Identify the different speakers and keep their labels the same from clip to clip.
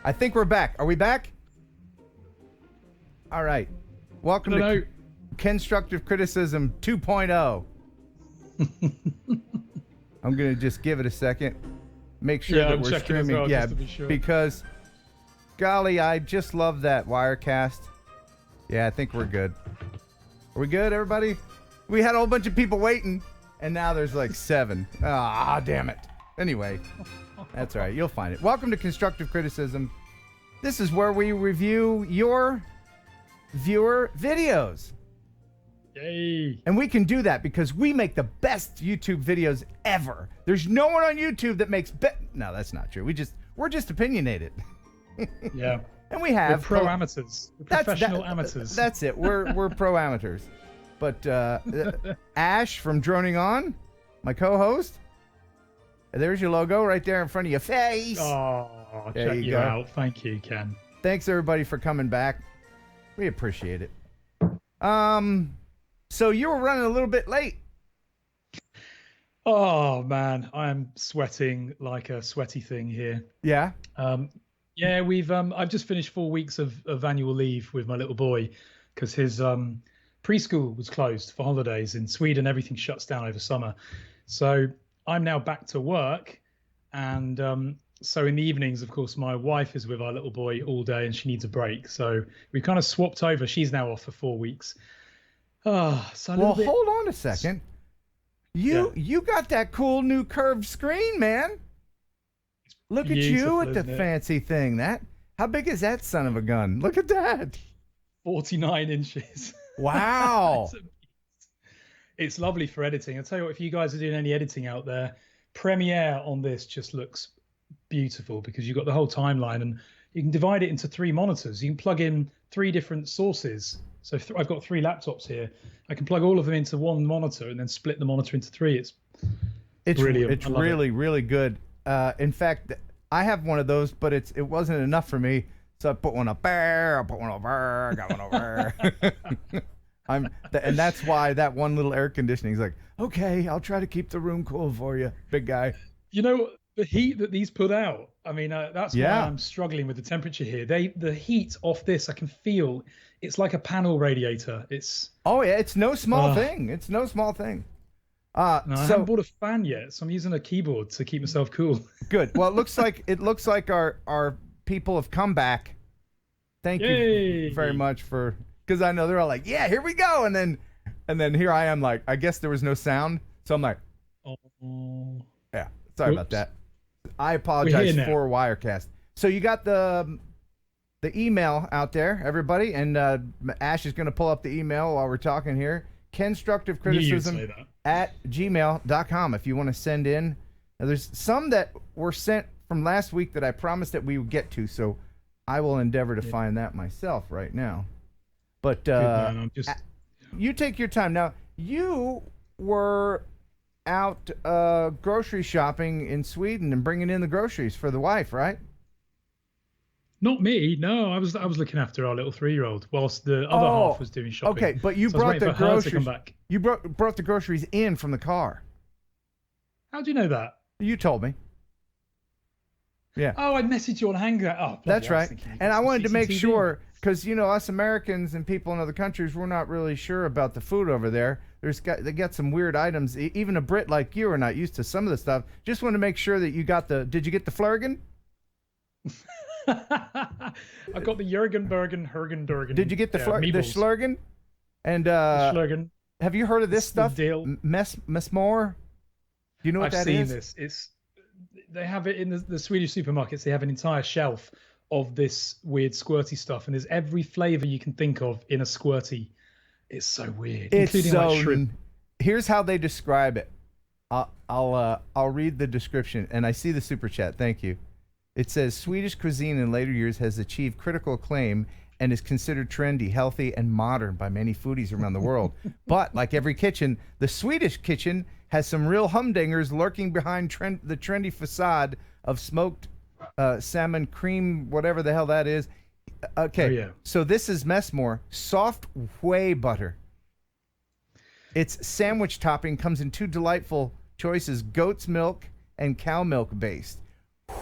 Speaker 1: I think we're back. Are we back? All right. Welcome to Constructive Criticism 2.0. I'm going to just give it a second. Make sure that we're streaming.
Speaker 2: Well,
Speaker 1: yeah,
Speaker 2: just to be sure.
Speaker 1: Because, golly, I just love that Wirecast. Yeah, I think we're good. Are we good, everybody? We had a whole bunch of people waiting, and now there's like 7. Ah, damn it. Anyway, that's all right. You'll find it. Welcome to Constructive Criticism. This is where we review your viewer videos.
Speaker 2: Yay.
Speaker 1: And we can do that because we make the best YouTube videos ever. There's no one on YouTube that makes No, that's not true. We're just opinionated.
Speaker 2: Yeah.
Speaker 1: And we have
Speaker 2: we're pro amateurs. We're professional amateurs.
Speaker 1: That's it. We're pro amateurs. But Ash from DroningOn, my co-host. There's your logo right there in front of your face.
Speaker 2: Oh,
Speaker 1: there
Speaker 2: check you out. Thank you, Ken.
Speaker 1: Thanks everybody for coming back. We appreciate it. So you were running a little bit late.
Speaker 2: Oh man, I'm sweating like a sweaty thing here.
Speaker 1: Yeah.
Speaker 2: Yeah, I've just finished 4 weeks of annual leave with my little boy because his preschool was closed for holidays in Sweden. Everything shuts down over summer, so I'm now back to work, and so in the evenings, of course, my wife is with our little boy all day, and she needs a break. So we kind of swapped over. She's now off for 4 weeks. So
Speaker 1: hold on a second. You got that cool new curved screen, man. Look at you at the fancy thing. How big is that son of a gun? Look at that.
Speaker 2: 49 inches.
Speaker 1: Wow.
Speaker 2: It's lovely for editing. I'll tell you what, if you guys are doing any editing out there, Premiere on this just looks beautiful because you've got the whole timeline and you can divide it into 3 monitors. You can plug in 3 different sources. So I've got 3 laptops here. I can plug all of them into 1 monitor and then split the monitor into 3. It's brilliant.
Speaker 1: It's really good. In fact, I have one of those, but it wasn't enough for me. So I put one up there. I put one over. Got one over. And that's why that one little air conditioning is like, okay, I'll try to keep the room cool for you, big guy.
Speaker 2: You know, the heat that these put out, I mean, that's why I'm struggling with the temperature here. The heat off this, I can feel. It's like a panel radiator. It's
Speaker 1: no small thing. It's no small thing.
Speaker 2: I haven't bought a fan yet, so I'm using a keyboard to keep myself cool.
Speaker 1: Good. Well, it looks like our people have come back. Thank you very much because I know they're all like, yeah, here we go, and then here I am like, I guess there was no sound, so I'm like, yeah, sorry about that. I apologize for Wirecast. So you got the email out there, everybody, and Ash is going to pull up the email while we're talking here. KenstructiveCriticism@gmail.com if you want to send in. Now, there's some that were sent from last week that I promised that we would get to, so I will endeavor to find that myself right now. But you take your time. Now, you were out grocery shopping in Sweden and bringing in the groceries for the wife, right?
Speaker 2: Not me. No, I was looking after our little 3-year-old whilst the other half was doing shopping.
Speaker 1: Okay, but you brought the groceries. You brought the groceries in from the car.
Speaker 2: How do you know that?
Speaker 1: You told me. Yeah.
Speaker 2: Oh, I messaged you on Hangout. Oh,
Speaker 1: that's right. And I wanted to make sure because us Americans and people in other countries, we're not really sure about the food over there. They got some weird items. Even a Brit like you are not used to some of the stuff. Just want to make sure that you got Did you get the flurgan?
Speaker 2: I've got the Hergen Durgen.
Speaker 1: Did you get the Schlurgen? And
Speaker 2: the Schlurgen.
Speaker 1: Have you heard of this stuff? Messmore? Do you know what that is?
Speaker 2: I've seen this. They have it in the Swedish supermarkets. They have an entire shelf of this weird squirty stuff, and there's every flavor you can think of in a squirty. It's so weird, including like shrimp.
Speaker 1: Here's how they describe it. I'll read the description, and I see the super chat. Thank you. It says Swedish cuisine in later years has achieved critical acclaim and is considered trendy, healthy, and modern by many foodies around the world. But like every kitchen, the Swedish kitchen has some real humdingers lurking behind the trendy facade of smoked salmon cream, whatever the hell that is. Okay, So this is Messmore soft whey butter. Its sandwich topping comes in 2 delightful choices: goat's milk and cow milk based.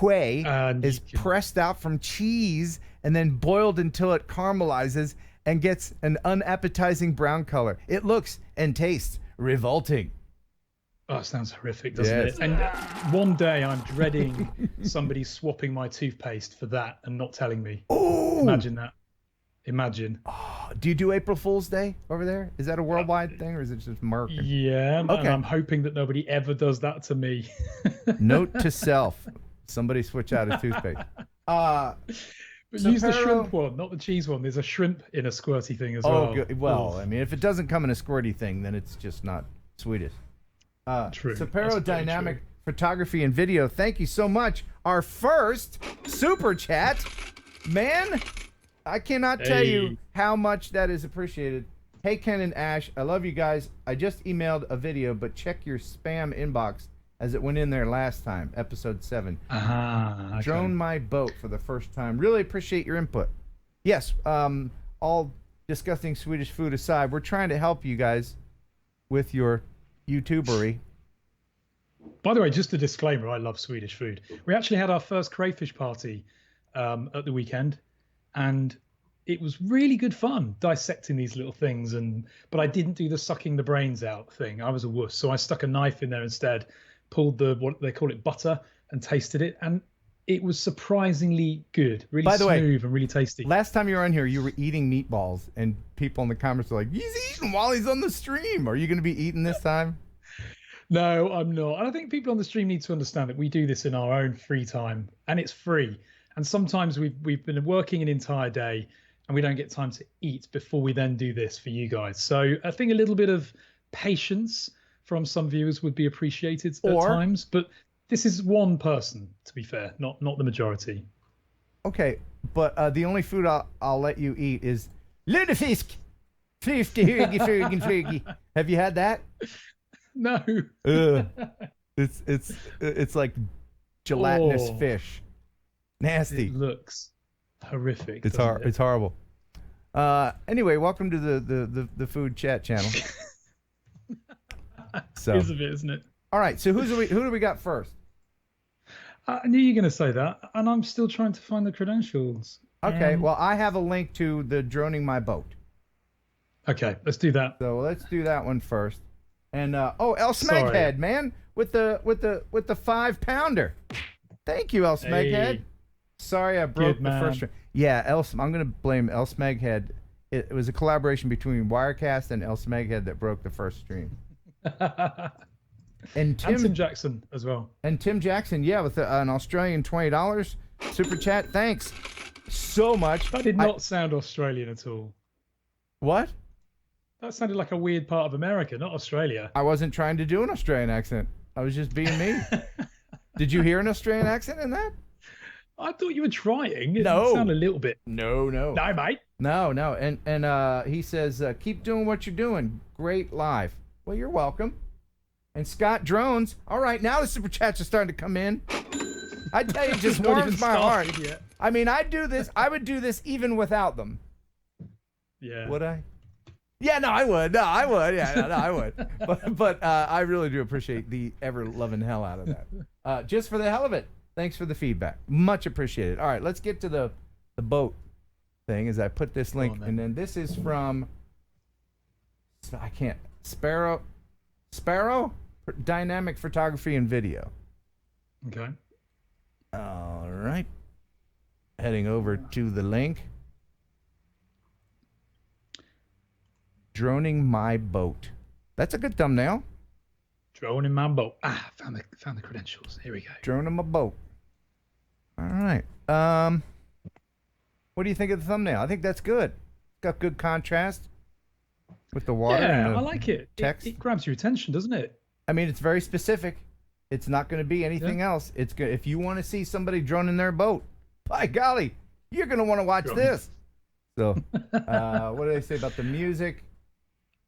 Speaker 1: whey
Speaker 2: And
Speaker 1: is
Speaker 2: you can-
Speaker 1: pressed out from cheese and then boiled until it caramelizes and gets an unappetizing brown color. It looks and tastes revolting.
Speaker 2: Oh, it sounds horrific, doesn't
Speaker 1: Yes.
Speaker 2: it? And one day I'm dreading somebody swapping my toothpaste for that and not telling me.
Speaker 1: Ooh.
Speaker 2: Imagine that. Imagine.
Speaker 1: Do you do April Fool's Day over there? Is that a worldwide thing or is it just American?
Speaker 2: Yeah,
Speaker 1: Okay.
Speaker 2: and I'm hoping that nobody ever does that to me.
Speaker 1: Note to self: somebody switch out a toothpaste.
Speaker 2: But use the
Speaker 1: Sapero-
Speaker 2: shrimp one, not the cheese one. There's a shrimp in a squirty thing as well.
Speaker 1: Oh, good. Well,
Speaker 2: Oh,
Speaker 1: I mean, if it doesn't come in a squirty thing, then it's just not Swedish.
Speaker 2: True.
Speaker 1: Sapero
Speaker 2: That's very
Speaker 1: Dynamic
Speaker 2: true.
Speaker 1: Photography and Video. Thank you so much. Our first super chat, man. I cannot tell you
Speaker 2: Hey.
Speaker 1: how much that is appreciated. Hey, Ken and Ash, I love you guys. I just emailed a video, but check your spam inbox as it went in there last time, episode 7.
Speaker 2: Okay.
Speaker 1: Drone my boat for the first time. Really appreciate your input. Yes, all disgusting Swedish food aside, we're trying to help you guys with your YouTubery.
Speaker 2: By the way, just a disclaimer, I love Swedish food. We actually had our first crayfish party at the weekend, and it was really good fun dissecting these little things. But I didn't do the sucking the brains out thing. I was a wuss. So I stuck a knife in there instead, pulled the, what they call it, butter, and tasted it. And it was surprisingly good, really
Speaker 1: By the way,
Speaker 2: smooth and really tasty.
Speaker 1: Last time you were on here, you were eating meatballs, and people in the comments were like, he's eating while he's on the stream. Are you going to be eating this time?
Speaker 2: No, I'm not. And I think people on the stream need to understand that we do this in our own free time, and it's free. And sometimes we've been working an entire day and we don't get time to eat before we then do this for you guys. So I think a little bit of patience from some viewers would be appreciated at times. But this is one person, to be fair, not the majority.
Speaker 1: Okay, but the only food I'll let you eat is lutefisk. 50 huggy fuggy fuggy. Have you had that?
Speaker 2: No.
Speaker 1: Ugh. It's like gelatinous
Speaker 2: Oh.
Speaker 1: fish. Nasty.
Speaker 2: It looks horrific.
Speaker 1: It's
Speaker 2: doesn't it?
Speaker 1: It's horrible. Anyway, welcome to the food chat channel. So,
Speaker 2: It is a bit, isn't it?
Speaker 1: all right. So who do we got first?
Speaker 2: I knew you were going to say that, and I'm still trying to find the credentials.
Speaker 1: Okay. Well, I have a link to the Droning My Boat.
Speaker 2: Okay, let's do that.
Speaker 1: So let's do that one first. And El
Speaker 2: Sorry.
Speaker 1: Smeghead, man, with the 5-pounder. Thank you, El Smeghead.
Speaker 2: Hey.
Speaker 1: Sorry, I broke
Speaker 2: Good
Speaker 1: the
Speaker 2: man.
Speaker 1: first one. Yeah, I'm gonna blame El Smeghead. It was a collaboration between Wirecast and El Smeghead that broke the first stream. And
Speaker 2: Tim Jackson as well.
Speaker 1: Tim Jackson, yeah, with an Australian $20 super chat. Thanks so much.
Speaker 2: That did not sound Australian at all.
Speaker 1: What?
Speaker 2: That sounded like a weird part of America, not Australia.
Speaker 1: I wasn't trying to do an Australian accent. I was just being me. Did you hear an Australian accent in that?
Speaker 2: I thought you were trying. It
Speaker 1: No.
Speaker 2: sounded a little bit.
Speaker 1: No.
Speaker 2: No, mate.
Speaker 1: No. And he says, keep doing what you're doing. Great live. Well, you're welcome. And Scott Drones. All right, now the super chats are starting to come in. I tell you, it just
Speaker 2: Not
Speaker 1: warms
Speaker 2: even
Speaker 1: my heart.
Speaker 2: started yet.
Speaker 1: I mean, I would do this even without them.
Speaker 2: Yeah.
Speaker 1: Would I? Yeah, no, I would. No, I would. Yeah, no, I would. But I really do appreciate the ever-loving hell out of that. Just for the hell of it. Thanks for the feedback. Much appreciated. All right, let's get to the boat thing as I put this link.
Speaker 2: Go on, then.
Speaker 1: And then this is from, I can't, Sparrow Dynamic Photography and Video.
Speaker 2: Okay.
Speaker 1: All right. Heading over to the link. Droning My Boat. That's a good thumbnail.
Speaker 2: Drone in my boat. Found the credentials. Here we go.
Speaker 1: Droning My Boat. All right. What do you think of the thumbnail? I think that's good. It's got good contrast with the water.
Speaker 2: Yeah,
Speaker 1: and the
Speaker 2: I like it.
Speaker 1: text.
Speaker 2: It grabs your attention, doesn't it?
Speaker 1: I mean, it's very specific. It's not going to be anything else. It's good. If you want to see somebody droning their boat, by golly, you're going to want to watch
Speaker 2: Drone.
Speaker 1: this. So, what do they say about the music?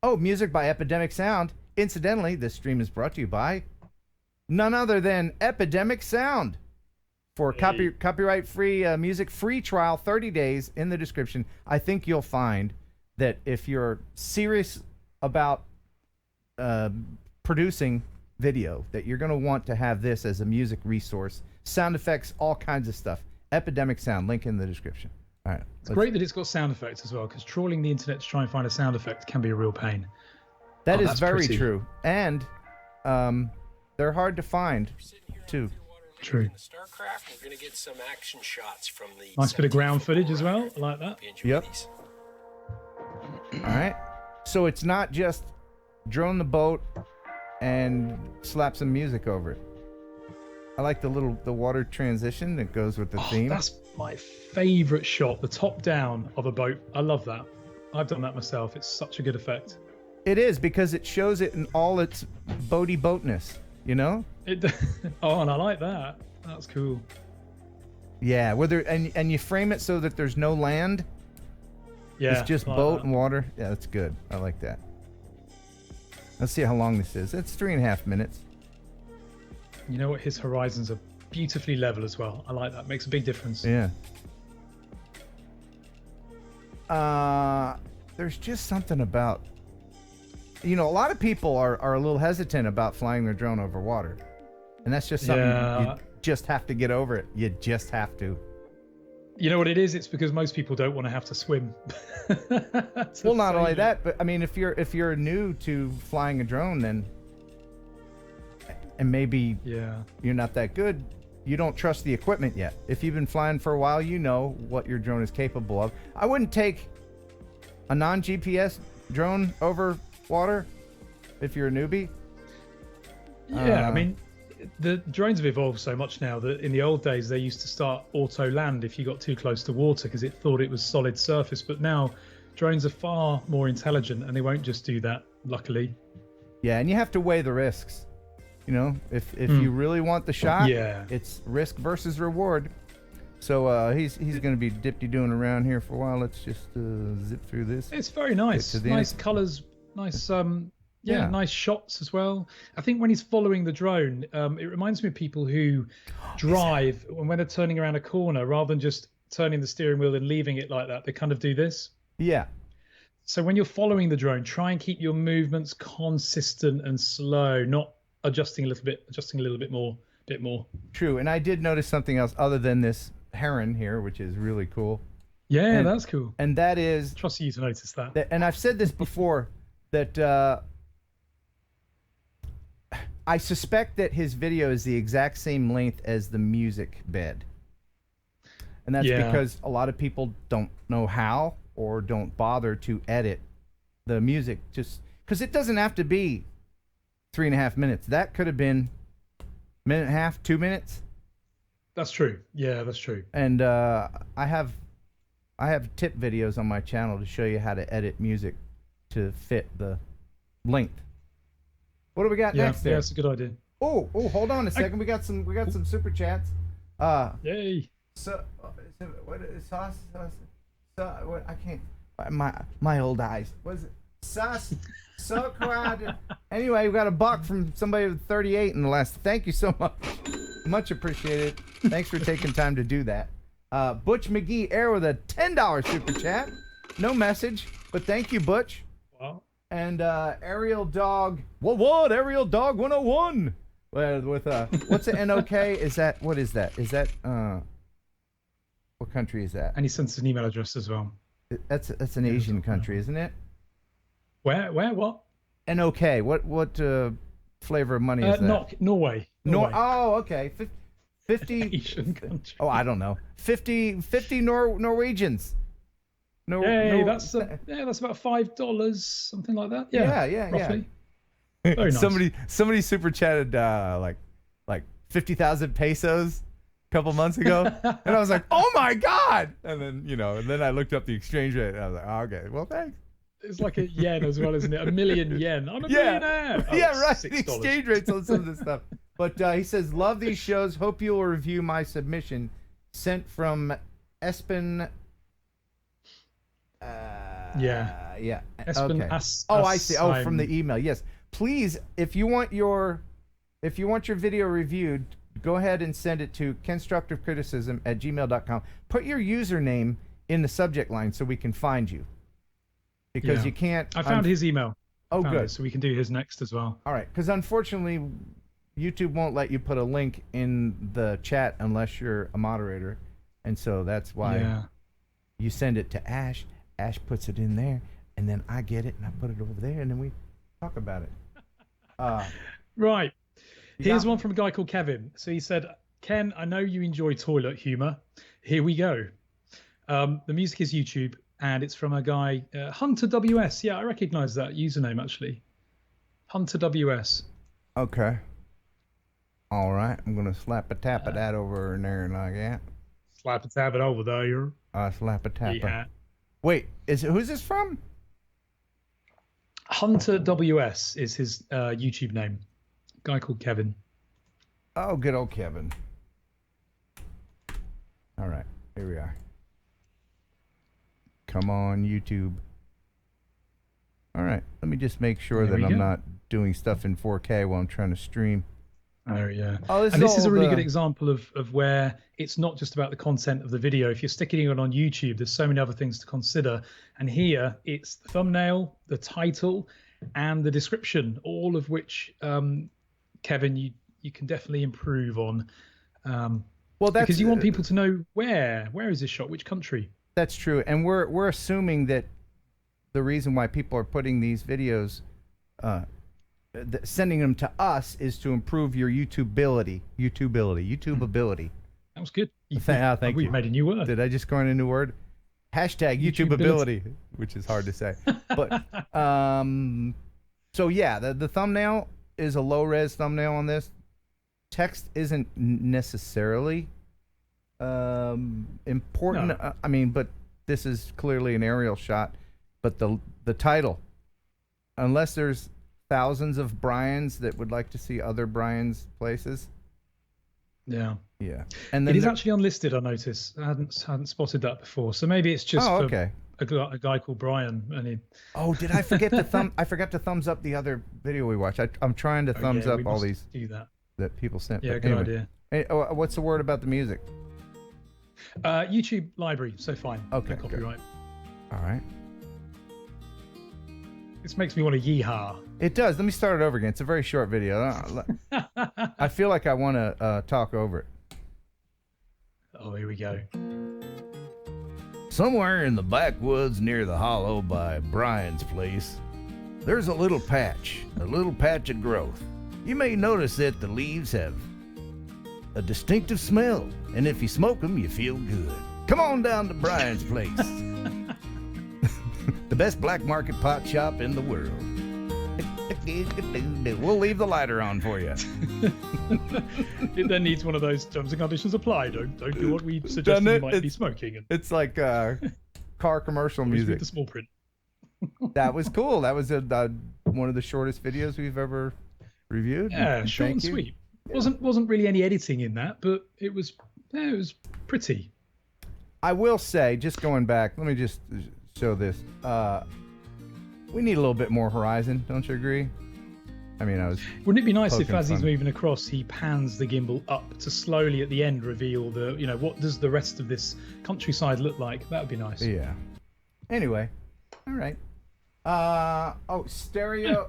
Speaker 1: Oh, music by Epidemic Sound. Incidentally, this stream is brought to you by none other than Epidemic Sound. For
Speaker 2: Hey.
Speaker 1: copyright-free music free trial, 30 days in the description. I think you'll find that if you're serious about producing video, that you're going to want to have this as a music resource sound effects, all kinds of stuff. Epidemic Sound, link in the description. All right.
Speaker 2: It's great that it's got sound effects as well, because trawling the internet to try and find a sound effect can be a real pain.
Speaker 1: That is
Speaker 2: that's
Speaker 1: very
Speaker 2: pretty.
Speaker 1: true. And they're hard to find, too.
Speaker 2: True.
Speaker 3: Starcraft, we're going to get some action shots from the
Speaker 2: Nice bit of ground footage as well. I like that.
Speaker 1: Yep. All right. So it's not just drone the boat and slap some music over it. I like the water transition that goes with the theme.
Speaker 2: That's my favorite shot, the top down of a boat. I love that. I've done that myself. It's such a good effect.
Speaker 1: It is, because it shows it in all its boatness, you know?
Speaker 2: Oh, and I like that. That's cool.
Speaker 1: Yeah, and you frame it so that there's no land.
Speaker 2: Yeah.
Speaker 1: It's just
Speaker 2: I like
Speaker 1: boat
Speaker 2: that.
Speaker 1: and water. Yeah, that's good. I like that. Let's see how long this is. It's 3.5 minutes.
Speaker 2: You know what? His horizons are beautifully level as well. I like that. Makes a big difference.
Speaker 1: Yeah. There's just something about, a lot of people are a little hesitant about flying their drone over water. And that's just something you just have to get over it. You just have to.
Speaker 2: You know what it is? It's because most people don't want to have to swim.
Speaker 1: Well, not only that, but I mean, if you're new to flying a drone, then, and maybe you're not that good, you don't trust the equipment yet. If you've been flying for a while, you know what your drone is capable of. I wouldn't take a non-GPS drone over water if you're a newbie.
Speaker 2: Yeah, I mean, the drones have evolved so much now that in the old days they used to start auto land if you got too close to water because it thought it was solid surface. But now drones are far more intelligent and they won't just do that, luckily.
Speaker 1: Yeah, and you have to weigh the risks. If you really want the shot, it's risk versus reward. So he's going to be dipty-doing around here for a while. Let's just zip through this.
Speaker 2: It's very nice. Nice colors, nice nice shots as well. I think when he's following the drone, it reminds me of people who drive when they're turning around a corner, rather than just turning the steering wheel and leaving it like that. They kind of do this.
Speaker 1: Yeah.
Speaker 2: So when you're following the drone, try and keep your movements consistent and slow, not adjusting a little bit more.
Speaker 1: True. And I did notice something else other than this Heron here, which is really cool.
Speaker 2: Yeah, that's cool.
Speaker 1: And that is,
Speaker 2: trust you to notice that.
Speaker 1: And I've said this before, that I suspect that his video is the exact same length as the music bed. And that's because a lot of people don't know how or don't bother to edit the music, just because it doesn't have to be 3.5 minutes. That could have been 1.5, 2 minutes.
Speaker 2: That's true. Yeah, that's true.
Speaker 1: And I have tip videos on my channel to show you how to edit music to fit the length. What do we got next there?
Speaker 2: Yeah, that's a good idea.
Speaker 1: Oh, hold on a second. We got some super chats.
Speaker 2: Yay.
Speaker 1: So what is sauce? What, I can't. My old eyes. What is it? Sauce. So crowded. Anyway, we got a buck from somebody with 38 in the last. Thank you so much. Much appreciated. Thanks for taking time to do that. Butch McGee Air with a $10 super chat. No message, but thank you, Butch.
Speaker 2: Wow.
Speaker 1: And Aerial Dog. What? Aerial Dog 101. With what's an NOK? What is that? Is that what country is that?
Speaker 2: And he sent us an email address as well.
Speaker 1: That's an Asian country, isn't it?
Speaker 2: Where? What?
Speaker 1: NOK. What flavor of money is that?
Speaker 2: Norway.
Speaker 1: Oh, okay. 50
Speaker 2: Asian country.
Speaker 1: Oh, I don't know. 50 Norwegians.
Speaker 2: That's about $5, something like that. Yeah, roughly. Very nice.
Speaker 1: Somebody super chatted like 50,000 pesos a couple months ago, and I was like, oh my god! And then I looked up the exchange rate, and I was like, oh, okay, well, thanks.
Speaker 2: It's like a yen as well, isn't it? $1 million yen. I'm a millionaire. Oh,
Speaker 1: yeah, right.
Speaker 2: $6.
Speaker 1: The exchange rates on some of this stuff. But he says, love these shows. Hope you'll review my submission sent from Espen. Yeah.
Speaker 2: Espen
Speaker 1: Okay. I see. Oh, from the email. Yes. Please, if you want your video reviewed, go ahead and send it to kenstructivecriticism@gmail.com. Put your username in the subject line so we can find you. Because you can't.
Speaker 2: I found his email.
Speaker 1: Oh, good.
Speaker 2: So we can do his next as well.
Speaker 1: All right. Because unfortunately, YouTube won't let you put a link in the chat unless you're a moderator, and so that's why you send it to Ash. Ash puts it in there, and then I get it and I put it over there, and then we talk about it.
Speaker 2: Right. Here's one from a guy called Kevin. So he said, Ken, I know you enjoy toilet humor. Here we go. The music is YouTube, and it's from a guy, Hunter WS. Yeah, I recognize that username, actually. Hunter WS.
Speaker 1: Okay. All right. I'm going to slap a tap of that over in there like that.
Speaker 2: Slap a tap it over there.
Speaker 1: Slap a tap.
Speaker 2: Yeah.
Speaker 1: Wait, who's this from?
Speaker 2: Hunter WS is his YouTube name. Guy called Kevin.
Speaker 1: Oh, good old Kevin. All right, here we are. Come on, YouTube. All right, let me just make sure that I'm not doing stuff in 4K while I'm trying to stream.
Speaker 2: Oh, yeah.
Speaker 1: Oh,
Speaker 2: this is a really good example of where it's not just about the content of the video. If you're sticking it on YouTube, there's so many other things to consider. And here, it's the thumbnail, the title, and the description, all of which, Kevin, you can definitely improve on.
Speaker 1: Well, that's
Speaker 2: because you want people to know where is this shot, which country.
Speaker 1: That's true, and we're assuming that the reason why people are putting these videos, sending them to us, is to improve your YouTubeability.
Speaker 2: That was good.
Speaker 1: Thank you.
Speaker 2: We made a new word.
Speaker 1: Did I just coin a new word? Hashtag YouTubeability, which is hard to say. But so yeah, the thumbnail is a low res thumbnail on this. Text isn't necessarily important.
Speaker 2: No.
Speaker 1: I mean, but this is clearly an aerial shot. But the title, unless there's thousands of Brians that would like to see other Brian's places.
Speaker 2: Yeah.
Speaker 1: Yeah. And then
Speaker 2: it is actually unlisted, I noticed. I hadn't spotted that before. So maybe it's just for a guy called Brian. And
Speaker 1: oh, did I forget to I forgot to thumbs up the other video we watched. I'm trying to thumbs up all these
Speaker 2: do that
Speaker 1: people sent.
Speaker 2: Yeah, good idea.
Speaker 1: Hey, what's the word about the music?
Speaker 2: YouTube library, so fine.
Speaker 1: Okay.
Speaker 2: No copyright.
Speaker 1: All right.
Speaker 2: This makes me want to yeehaw.
Speaker 1: It does. Let me start it over again. It's a very short video. I feel like I want to talk over it.
Speaker 2: Oh, here we go.
Speaker 4: Somewhere in the backwoods near the hollow by Brian's place, there's a little patch of growth. You may notice that the leaves have a distinctive smell, and if you smoke them, you feel good. Come on down to Brian's place. The best black market pot shop in the world. We'll leave the lighter on for you.
Speaker 2: It then needs one of those terms and conditions apply. Don't do what we suggest you might be smoking.
Speaker 1: It's like car commercial music.
Speaker 2: The small print.
Speaker 1: That was cool. That was one of the shortest videos we've ever reviewed.
Speaker 2: Yeah, short and sweet. Yeah. Wasn't really any editing in that, but it was pretty.
Speaker 1: I will say, just going back, let me just show this. We need a little bit more horizon, don't you agree? I mean,
Speaker 2: wouldn't it be nice if, as he's moving across, he pans the gimbal up to slowly at the end reveal what does the rest of this countryside look like? That would be nice.
Speaker 1: Yeah. Anyway, all right. Stereo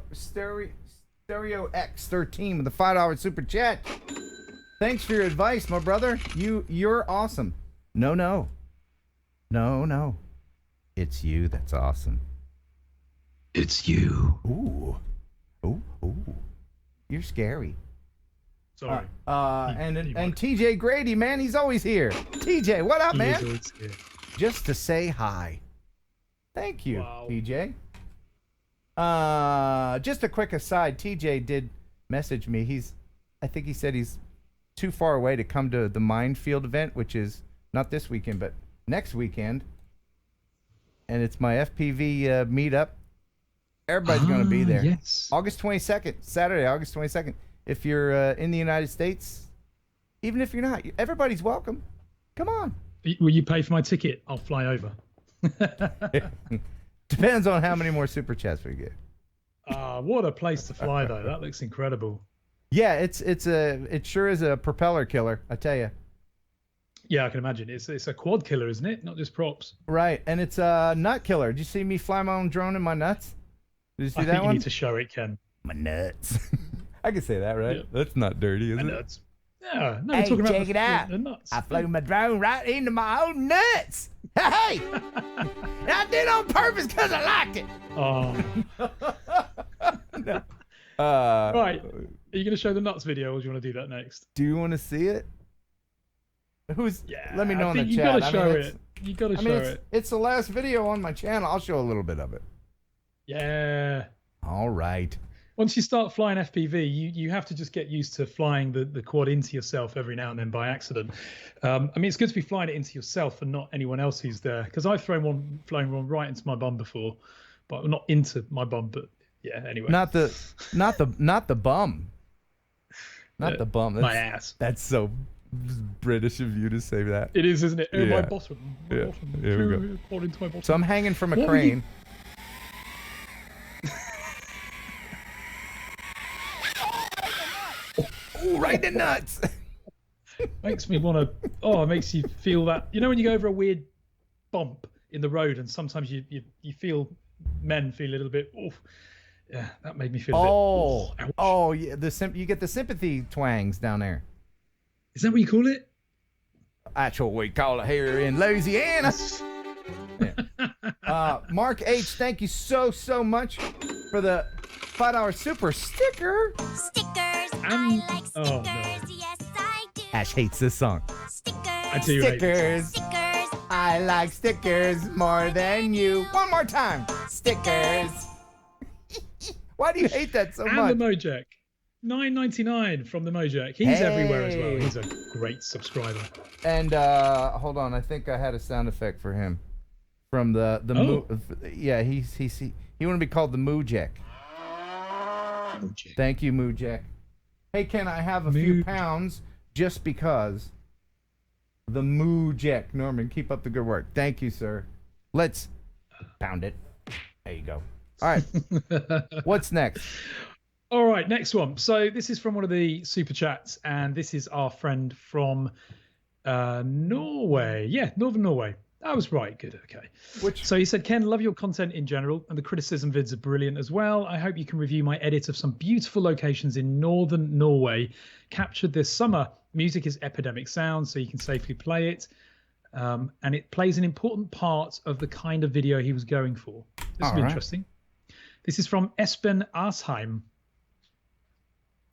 Speaker 1: X13 with the $5 super chat. Thanks for your advice, my brother. You're awesome. No. It's you that's awesome.
Speaker 4: It's you.
Speaker 1: Ooh. You're scary.
Speaker 2: Sorry.
Speaker 1: And TJ Grady, man, he's always here. TJ, what up, man? Just to say hi. Thank you,
Speaker 2: wow.
Speaker 1: TJ. Just a quick aside, TJ did message me. I think he said he's too far away to come to the Minefield event, which is not this weekend, but next weekend. And it's my FPV meetup. Everybody's going to be there.
Speaker 2: Yes.
Speaker 1: August 22nd, Saturday, August 22nd. If you're in the United States, even if you're not, everybody's welcome. Come on.
Speaker 2: Will you pay for my ticket? I'll fly over.
Speaker 1: Depends on how many more super chats we get.
Speaker 2: What a place to fly, though. That looks incredible.
Speaker 1: Yeah, it sure is a propeller killer, I tell you.
Speaker 2: Yeah, I can imagine. It's a quad killer, isn't it? Not just props.
Speaker 1: Right, and it's a nut killer. Did you see me fly my own drone in my nuts? Did you see that
Speaker 2: I think
Speaker 1: one?
Speaker 2: you need to show it, Ken.
Speaker 1: My nuts. I can say that, right?
Speaker 2: Yeah.
Speaker 1: That's not dirty, is it?
Speaker 2: Nuts. Yeah, no,
Speaker 1: Hey,
Speaker 2: we're talking about
Speaker 1: check it out.
Speaker 2: the nuts.
Speaker 1: I flew my drone right into my own nuts. Hey! And I did it on purpose because I liked it.
Speaker 2: Oh. Right. Are you going to show the nuts video, or do you want to do that next?
Speaker 1: Do you want to see it?
Speaker 2: Yeah.
Speaker 1: Let me know in the
Speaker 2: you
Speaker 1: chat.
Speaker 2: Gotta show it. You got to show it.
Speaker 1: It's the last video on my channel. I'll show a little bit of it.
Speaker 2: Yeah.
Speaker 1: All right.
Speaker 2: Once you start flying FPV, you have to just get used to flying the quad into yourself every now and then by accident. I mean, it's good to be flying it into yourself and not anyone else who's there. Because I've flown one right into my bum before, but not into my bum. But yeah, anyway.
Speaker 1: Not the bum. Not the bum.
Speaker 2: My ass.
Speaker 1: That's so British of you to say that.
Speaker 2: It is, isn't it?
Speaker 1: Yeah.
Speaker 2: My bottom.
Speaker 1: Yeah.
Speaker 2: Bottom.
Speaker 1: Here we go.
Speaker 2: Quad into my bottom.
Speaker 1: So I'm hanging from a
Speaker 2: What were you-
Speaker 1: crane. Ooh, right in the nuts.
Speaker 2: Makes me want to. Oh, it makes you feel that. You know when you go over a weird bump in the road, and sometimes you feel men feel a little bit. Oof. Yeah, that made me feel. A bit, ouch.
Speaker 1: Oh, yeah. You get the sympathy twangs down there.
Speaker 2: Is that what you call it?
Speaker 1: That's what we call it here in Louisiana. Yeah. Mark H, thank you so much for the $5 super sticker.
Speaker 5: Stickers,
Speaker 2: And-
Speaker 5: I like stickers,
Speaker 2: oh, no.
Speaker 5: yes I do.
Speaker 1: Ash hates this song.
Speaker 5: Stickers,
Speaker 2: I do hate it.
Speaker 1: Stickers.
Speaker 5: stickers,
Speaker 1: I like stickers more than you. One more time. Stickers. Why do you hate that so
Speaker 2: And
Speaker 1: much?
Speaker 2: the Mojack. $9.99 from the Mojack. He's everywhere as well.
Speaker 1: Hey.
Speaker 2: He's a great subscriber.
Speaker 1: And hold on, I think I had a sound effect for him from the yeah, he want to be called the Moojek.
Speaker 2: Mojack.
Speaker 1: Thank you, Moojek. Hey, can I have a few
Speaker 2: Moojek.
Speaker 1: pounds just because the Moojek? Norman, keep up the good work. Thank you, sir. Let's pound it. There you go. All right. What's next?
Speaker 2: All right, next one. So this is from one of the super chats, and this is our friend from Norway. Yeah, Northern Norway. I was right. Good. Okay. So he said, Ken, love your content in general, and the criticism vids are brilliant as well. I hope you can review my edit of some beautiful locations in Northern Norway captured this summer. Music is epidemic sound, so you can safely play it. And it plays an important part of the kind of video he was going for. This
Speaker 1: All
Speaker 2: is
Speaker 1: right.
Speaker 2: interesting. This is from Espen Asheim.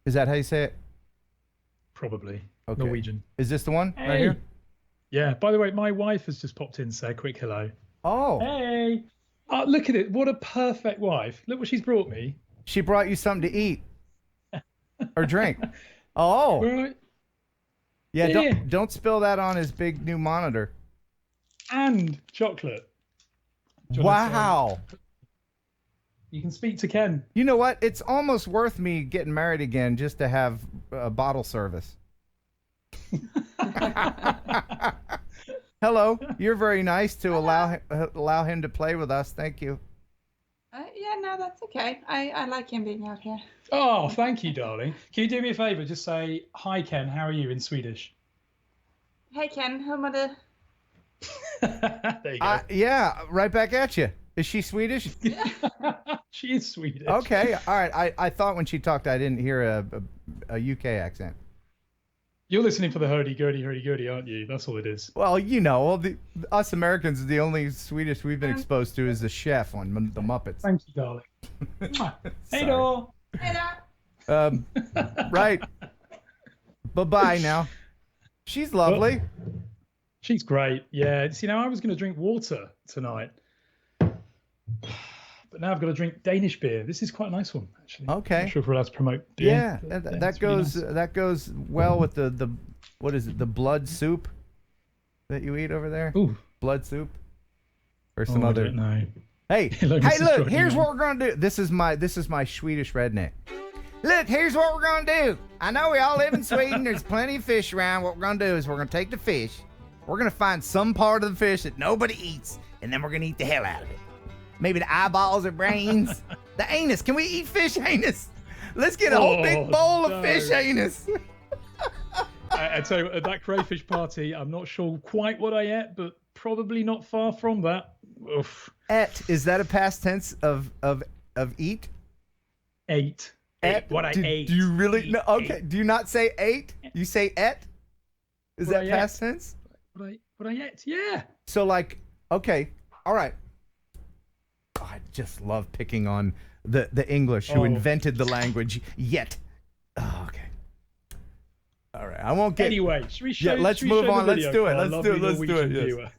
Speaker 1: Is that how you say it?
Speaker 2: Probably.
Speaker 1: Okay.
Speaker 2: Norwegian.
Speaker 1: Is this the one right
Speaker 2: Hey.
Speaker 1: here?
Speaker 2: Yeah. By the way, my wife has just popped in to say a quick hello.
Speaker 1: Oh,
Speaker 2: Hey. Oh, look at it. What a perfect wife. Look what she's brought me.
Speaker 1: she brought you something to eat or drink. Oh,
Speaker 2: Right.
Speaker 1: yeah.
Speaker 2: Yeah.
Speaker 1: Don't spill that on his big new monitor.
Speaker 2: And chocolate. Do you wanna say-
Speaker 1: Wow.
Speaker 2: You can speak to Ken.
Speaker 1: You know what? It's almost worth me getting married again just to have a bottle service. Hello. You're very nice to allow him to play with us. Thank you.
Speaker 6: Yeah, no, that's okay. I like him being out here.
Speaker 2: Oh, thank you, darling. Can you do me a favor? Just say, hi, Ken. How are you in Swedish?
Speaker 6: Hey Ken, hur mår du?
Speaker 2: There you go.
Speaker 1: Yeah, right back at you. Is she Swedish?
Speaker 2: She is Swedish.
Speaker 1: Okay. All right. I thought when she talked, I didn't hear a UK accent.
Speaker 2: You're listening for the hurdy-gurdy, aren't you? That's all it is.
Speaker 1: Well, you know, us Americans, the only Swedish we've been exposed to is the chef on the Muppets.
Speaker 2: Thank you, darling. Hey,
Speaker 1: Sorry.
Speaker 2: door.
Speaker 6: Hey there.
Speaker 1: Right. Bye-bye now. She's lovely.
Speaker 2: She's great. Yeah. See, now I was going to drink water tonight, but now I've got to drink Danish beer. This is quite a nice one, actually.
Speaker 1: Okay.
Speaker 2: I'm not sure if we're allowed to promote beer.
Speaker 1: Yeah,
Speaker 2: but,
Speaker 1: that
Speaker 2: it's really
Speaker 1: goes
Speaker 2: nice.
Speaker 1: that goes well with the what is it? The blood soup that you eat over there?
Speaker 2: Ooh.
Speaker 1: Blood soup or some
Speaker 2: I
Speaker 1: other.
Speaker 2: don't know.
Speaker 1: Hey,
Speaker 2: Look,
Speaker 1: hey,
Speaker 2: this is
Speaker 1: look!
Speaker 2: Johnny
Speaker 1: Here's
Speaker 2: Man.
Speaker 1: what we're gonna do. This is my Swedish redneck. Look, here's what we're gonna do. I know we all live in Sweden. There's plenty of fish around. What we're gonna do is we're gonna take the fish. We're gonna find some part of the fish that nobody eats, and then we're gonna eat the hell out of it. Maybe the eyeballs or brains. The anus. Can we eat fish anus? Let's get a whole big bowl of
Speaker 2: no.
Speaker 1: fish anus.
Speaker 2: I tell you what, at that crayfish party, I'm not sure quite what I ate, but probably not far from that. Oof.
Speaker 1: Et, is that a past tense of eat?
Speaker 2: Ate. What I ate.
Speaker 1: Do you really? No, okay.
Speaker 2: Ate.
Speaker 1: Do you not say ate? You say et? Is
Speaker 2: What
Speaker 1: that
Speaker 2: I
Speaker 1: past
Speaker 2: ate.
Speaker 1: tense?
Speaker 2: What I ate? Yeah.
Speaker 1: So like, okay, all right. Oh, I just love picking on the English who invented the language. Yet. Oh, okay. All right. I won't get.
Speaker 2: Anyway, should we show?
Speaker 1: Yeah, let's
Speaker 2: should we
Speaker 1: move
Speaker 2: show
Speaker 1: on.
Speaker 2: the
Speaker 1: Let's
Speaker 2: video
Speaker 1: do it.
Speaker 2: for our
Speaker 1: Let's do it.
Speaker 2: lovely
Speaker 1: Let's do it.
Speaker 2: Norwegian
Speaker 1: Yes.
Speaker 2: viewer?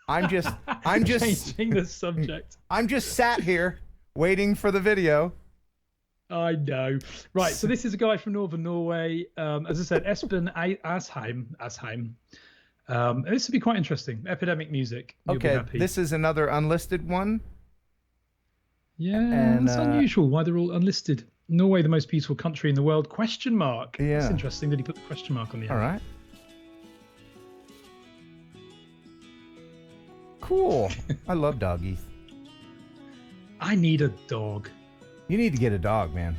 Speaker 1: I'm just
Speaker 2: Changing the subject.
Speaker 1: I'm just sat here waiting for the video.
Speaker 2: I know. Right, so this is a guy from northern Norway. As I said, Espen Asheim. This would be quite interesting. Epidemic music. You'll be
Speaker 1: Okay,
Speaker 2: happy.
Speaker 1: this is another unlisted one.
Speaker 2: Yeah,
Speaker 1: and,
Speaker 2: it's unusual why they're all unlisted. Norway, the most beautiful country in the world? Question mark.
Speaker 1: Yeah.
Speaker 2: It's interesting that he put the question mark on the end.
Speaker 1: All right. Cool. I love doggies.
Speaker 2: I need a dog.
Speaker 1: You need to get a dog, man.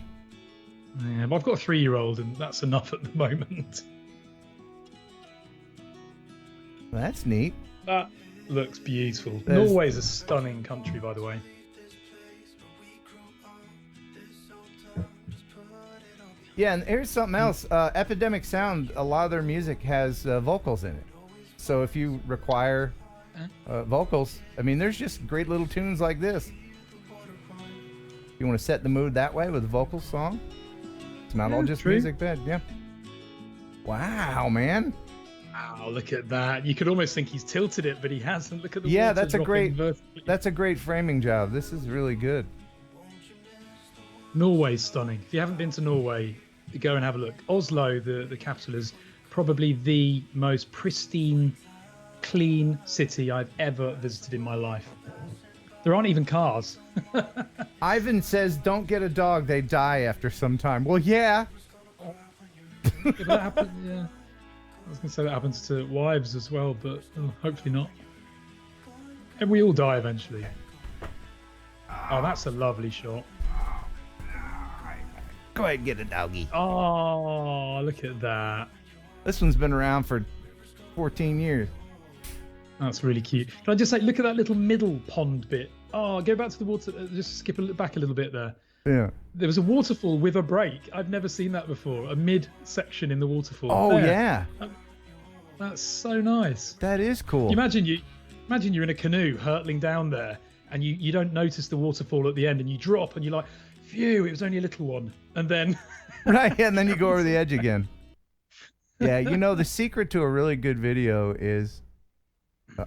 Speaker 2: Yeah, but I've got a 3-year-old, and that's enough at the moment.
Speaker 1: That's neat.
Speaker 2: That looks beautiful.
Speaker 1: There's-
Speaker 2: Norway is a stunning country, by the way.
Speaker 1: Yeah, and here's something else. Epidemic Sound, a lot of their music has vocals in it. So if you require vocals, I mean, there's just great little tunes like this. You want to set the mood that way with a vocal song? It's not all just
Speaker 2: true.
Speaker 1: music bed, yeah. Wow, man.
Speaker 2: Wow, look at that. You could almost think he's tilted it, but he hasn't. Look at the
Speaker 1: Yeah,
Speaker 2: water
Speaker 1: that's a
Speaker 2: dropping
Speaker 1: great
Speaker 2: vertically.
Speaker 1: that's a great framing job. This is really good.
Speaker 2: Norway's stunning. If you haven't been to Norway, go and have a look. Oslo, the capital, is probably the most pristine, clean city I've ever visited in my life. There aren't even cars.
Speaker 1: Ivan says, "Don't get a dog; they die after some time." Well, yeah.
Speaker 2: Yeah, but that happens, yeah. I was going to say that happens to wives as well, but hopefully not. And we all die eventually. Oh, that's a lovely shot.
Speaker 4: Go ahead and get a doggy.
Speaker 2: Oh, look at that.
Speaker 1: This one's been around for 14 years.
Speaker 2: That's really cute. Can I just say, look at that little middle pond bit. Oh, go back to the water. Just skip back a little bit there.
Speaker 1: Yeah.
Speaker 2: There was a waterfall with a break. I've never seen that before. A mid section in the waterfall.
Speaker 1: Oh,
Speaker 2: There.
Speaker 1: yeah.
Speaker 2: That's so nice.
Speaker 1: That is cool.
Speaker 2: Imagine you're in a canoe hurtling down there, and you don't notice the waterfall at the end, and you drop, and you're like, phew, it was only a little one. And then
Speaker 1: Right, and then you go over the edge again. Yeah, you know, the secret to a really good video is...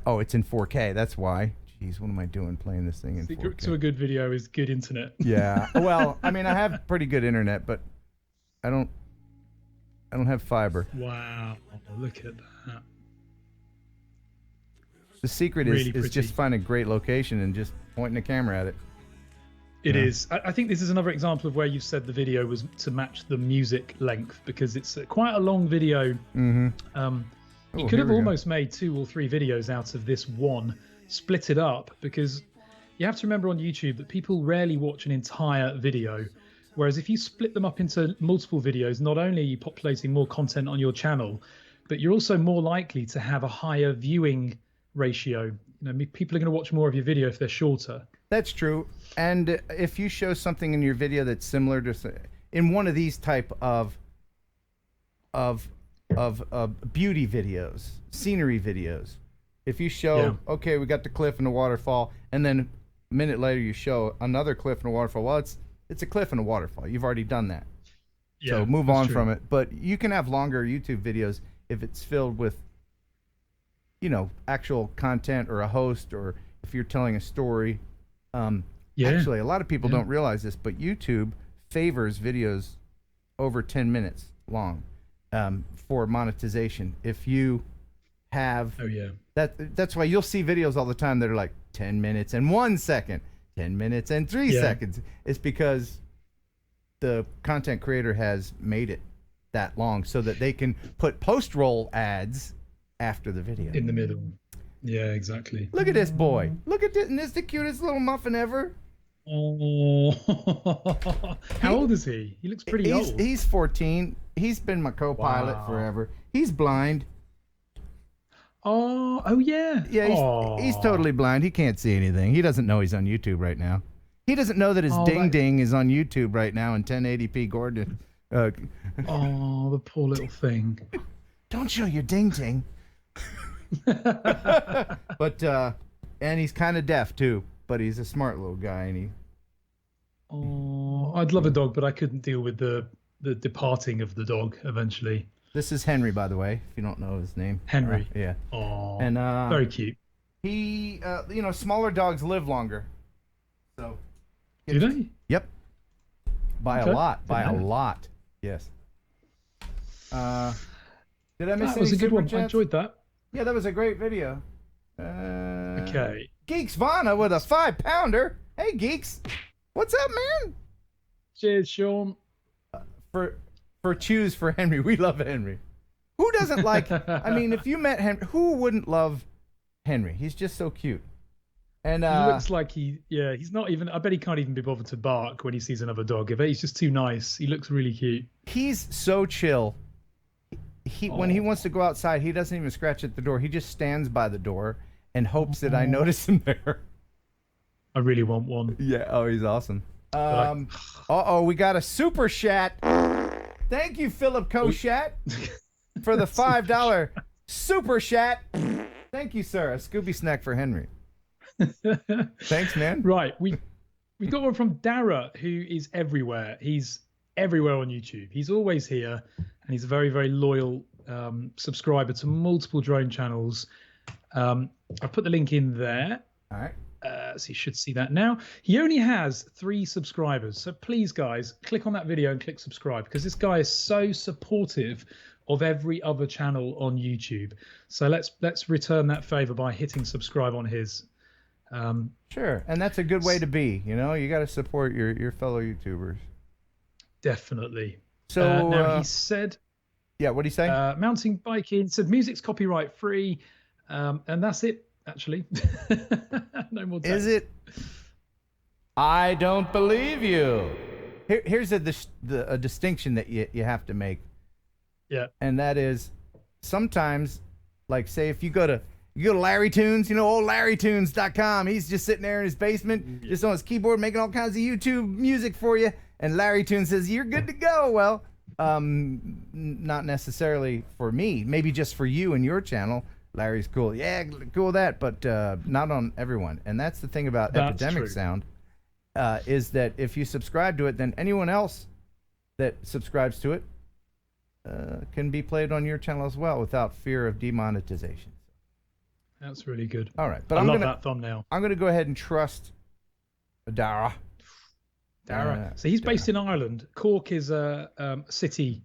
Speaker 1: it's in 4K, that's why. Jeez, what am I doing playing this thing in 4K?
Speaker 2: secret to a good video is good internet.
Speaker 1: Yeah, well, I mean, I have pretty good internet, but I don't have fiber.
Speaker 2: Wow, look at that.
Speaker 1: The secret
Speaker 2: Really
Speaker 1: is
Speaker 2: pretty.
Speaker 1: just find a great location and just pointing the camera at it.
Speaker 2: It
Speaker 1: Yeah.
Speaker 2: is. I think this is another example of where you said the video was to match the music length, because it's quite a long video.
Speaker 1: Mm-hmm.
Speaker 2: You could have almost made 2 or 3 videos out of this one, split it up, because you have to remember on YouTube that people rarely watch an entire video. Whereas if you split them up into multiple videos, not only are you populating more content on your channel, but you're also more likely to have a higher viewing ratio. You know, people are going to watch more of your video if they're shorter.
Speaker 1: That's true. And if you show something in your video that's similar to, in one of these type of beauty videos, scenery videos, if you show, okay, we got the cliff and the waterfall, and then a minute later you show another cliff and a waterfall, well, it's a cliff and a waterfall. You've already done that.
Speaker 2: Yeah,
Speaker 1: So move
Speaker 2: that's
Speaker 1: on
Speaker 2: true.
Speaker 1: from it. But you can have longer YouTube videos if it's filled with, you know, actual content or a host, or if you're telling a story.
Speaker 2: Yeah.
Speaker 1: Actually, a lot of people don't realize this, but YouTube favors videos over 10 minutes long for monetization. If you have
Speaker 2: Oh yeah.
Speaker 1: that's why you'll see videos all the time that are like 10 minutes and 1 second, 10 minutes and 3
Speaker 2: Yeah.
Speaker 1: seconds. It's because the content creator has made it that long so that they can put post-roll ads after the video.
Speaker 2: In the middle. Yeah, exactly.
Speaker 1: Look at this boy. Look at this. Isn't this the cutest little muffin ever?
Speaker 2: Oh, how old is he? He looks pretty old.
Speaker 1: He's 14. He's been my co-pilot
Speaker 2: Wow.
Speaker 1: forever. He's blind.
Speaker 2: Oh yeah.
Speaker 1: Yeah, he's totally blind. He can't see anything. He doesn't know he's on YouTube right now. He doesn't know that his
Speaker 2: Oh,
Speaker 1: ding ding is on YouTube right now in 1080p Gordon.
Speaker 2: Oh, the poor little thing.
Speaker 1: Don't show your ding ding. But and he's kind of deaf too, but he's a smart little guy, and he.
Speaker 2: Oh, I'd love a dog, but I couldn't deal with the departing of the dog eventually.
Speaker 1: This is Henry, by the way, if you don't know his name.
Speaker 2: Henry.
Speaker 1: Yeah.
Speaker 2: Oh,
Speaker 1: And
Speaker 2: very cute.
Speaker 1: he, smaller dogs live longer. So.
Speaker 2: Do they?
Speaker 1: Yep. By
Speaker 2: Okay.
Speaker 1: a lot. By a
Speaker 2: Didn't know.
Speaker 1: lot. Yes. Did I miss
Speaker 2: That was
Speaker 1: any
Speaker 2: a good
Speaker 1: super
Speaker 2: one. I
Speaker 1: chats?
Speaker 2: enjoyed that.
Speaker 1: Yeah, that was a great video.
Speaker 2: Okay.
Speaker 1: Geeks Vana with a 5-pounder. Hey, Geeks. What's up, man?
Speaker 2: Cheers, Sean.
Speaker 1: For choose for Henry. We love Henry. Who doesn't like... I mean, if you met Henry, who wouldn't love Henry? He's just so cute. And
Speaker 2: He looks like he's not even, I bet he can't even be bothered to bark when he sees another dog. I bet he's just too nice. He looks really cute.
Speaker 1: he's so chill. When he
Speaker 2: Oh.
Speaker 1: wants to go outside, he doesn't even scratch at the door. He just stands by the door and hopes that I notice him there.
Speaker 2: I really want one.
Speaker 1: Yeah. Oh, he's awesome.
Speaker 2: But
Speaker 1: We got a super chat. Thank you, Philip Koshat, for the $5 super chat. Thank you, sir. A Scooby snack for Henry. Thanks, man.
Speaker 2: Right, we got one from Dara, who is everywhere. He's everywhere on YouTube. He's always here, and he's a very, very loyal subscriber to multiple drone channels. I've put the link in there.
Speaker 1: All right.
Speaker 2: So you should see that now. He only has 3 subscribers, so please, guys, click on that video and click subscribe, because this guy is so supportive of every other channel on YouTube. So let's return that favor by hitting subscribe on his.
Speaker 1: Sure, and that's a good way to be. You know, you got to support your fellow YouTubers.
Speaker 2: Definitely.
Speaker 1: So
Speaker 2: now he said,
Speaker 1: yeah, what do you say?
Speaker 2: mountain biking, said music's copyright free, and that's it. Actually, no more.
Speaker 1: Is it? I don't believe you. Here's a distinction that you have to make.
Speaker 2: Yeah.
Speaker 1: And that is, sometimes, like, say if you go to Larry Tunes, old LarryTunes.com. He's just sitting there in his basement, just on his keyboard, making all kinds of YouTube music for you. And Larry Tunes says, "You're good to go." Well, not necessarily for me. Maybe just for you and your channel. Larry's cool. Yeah, cool with that, but not on everyone. And that's the thing about
Speaker 2: That's
Speaker 1: Epidemic
Speaker 2: true.
Speaker 1: Sound, is that if you subscribe to it, then anyone else that subscribes to it can be played on your channel as well without fear of demonetization.
Speaker 2: That's really good.
Speaker 1: All right, but
Speaker 2: I love that thumbnail.
Speaker 1: I'm gonna go ahead and trust Dara.
Speaker 2: Dara. So he's based in Ireland. Cork is a city.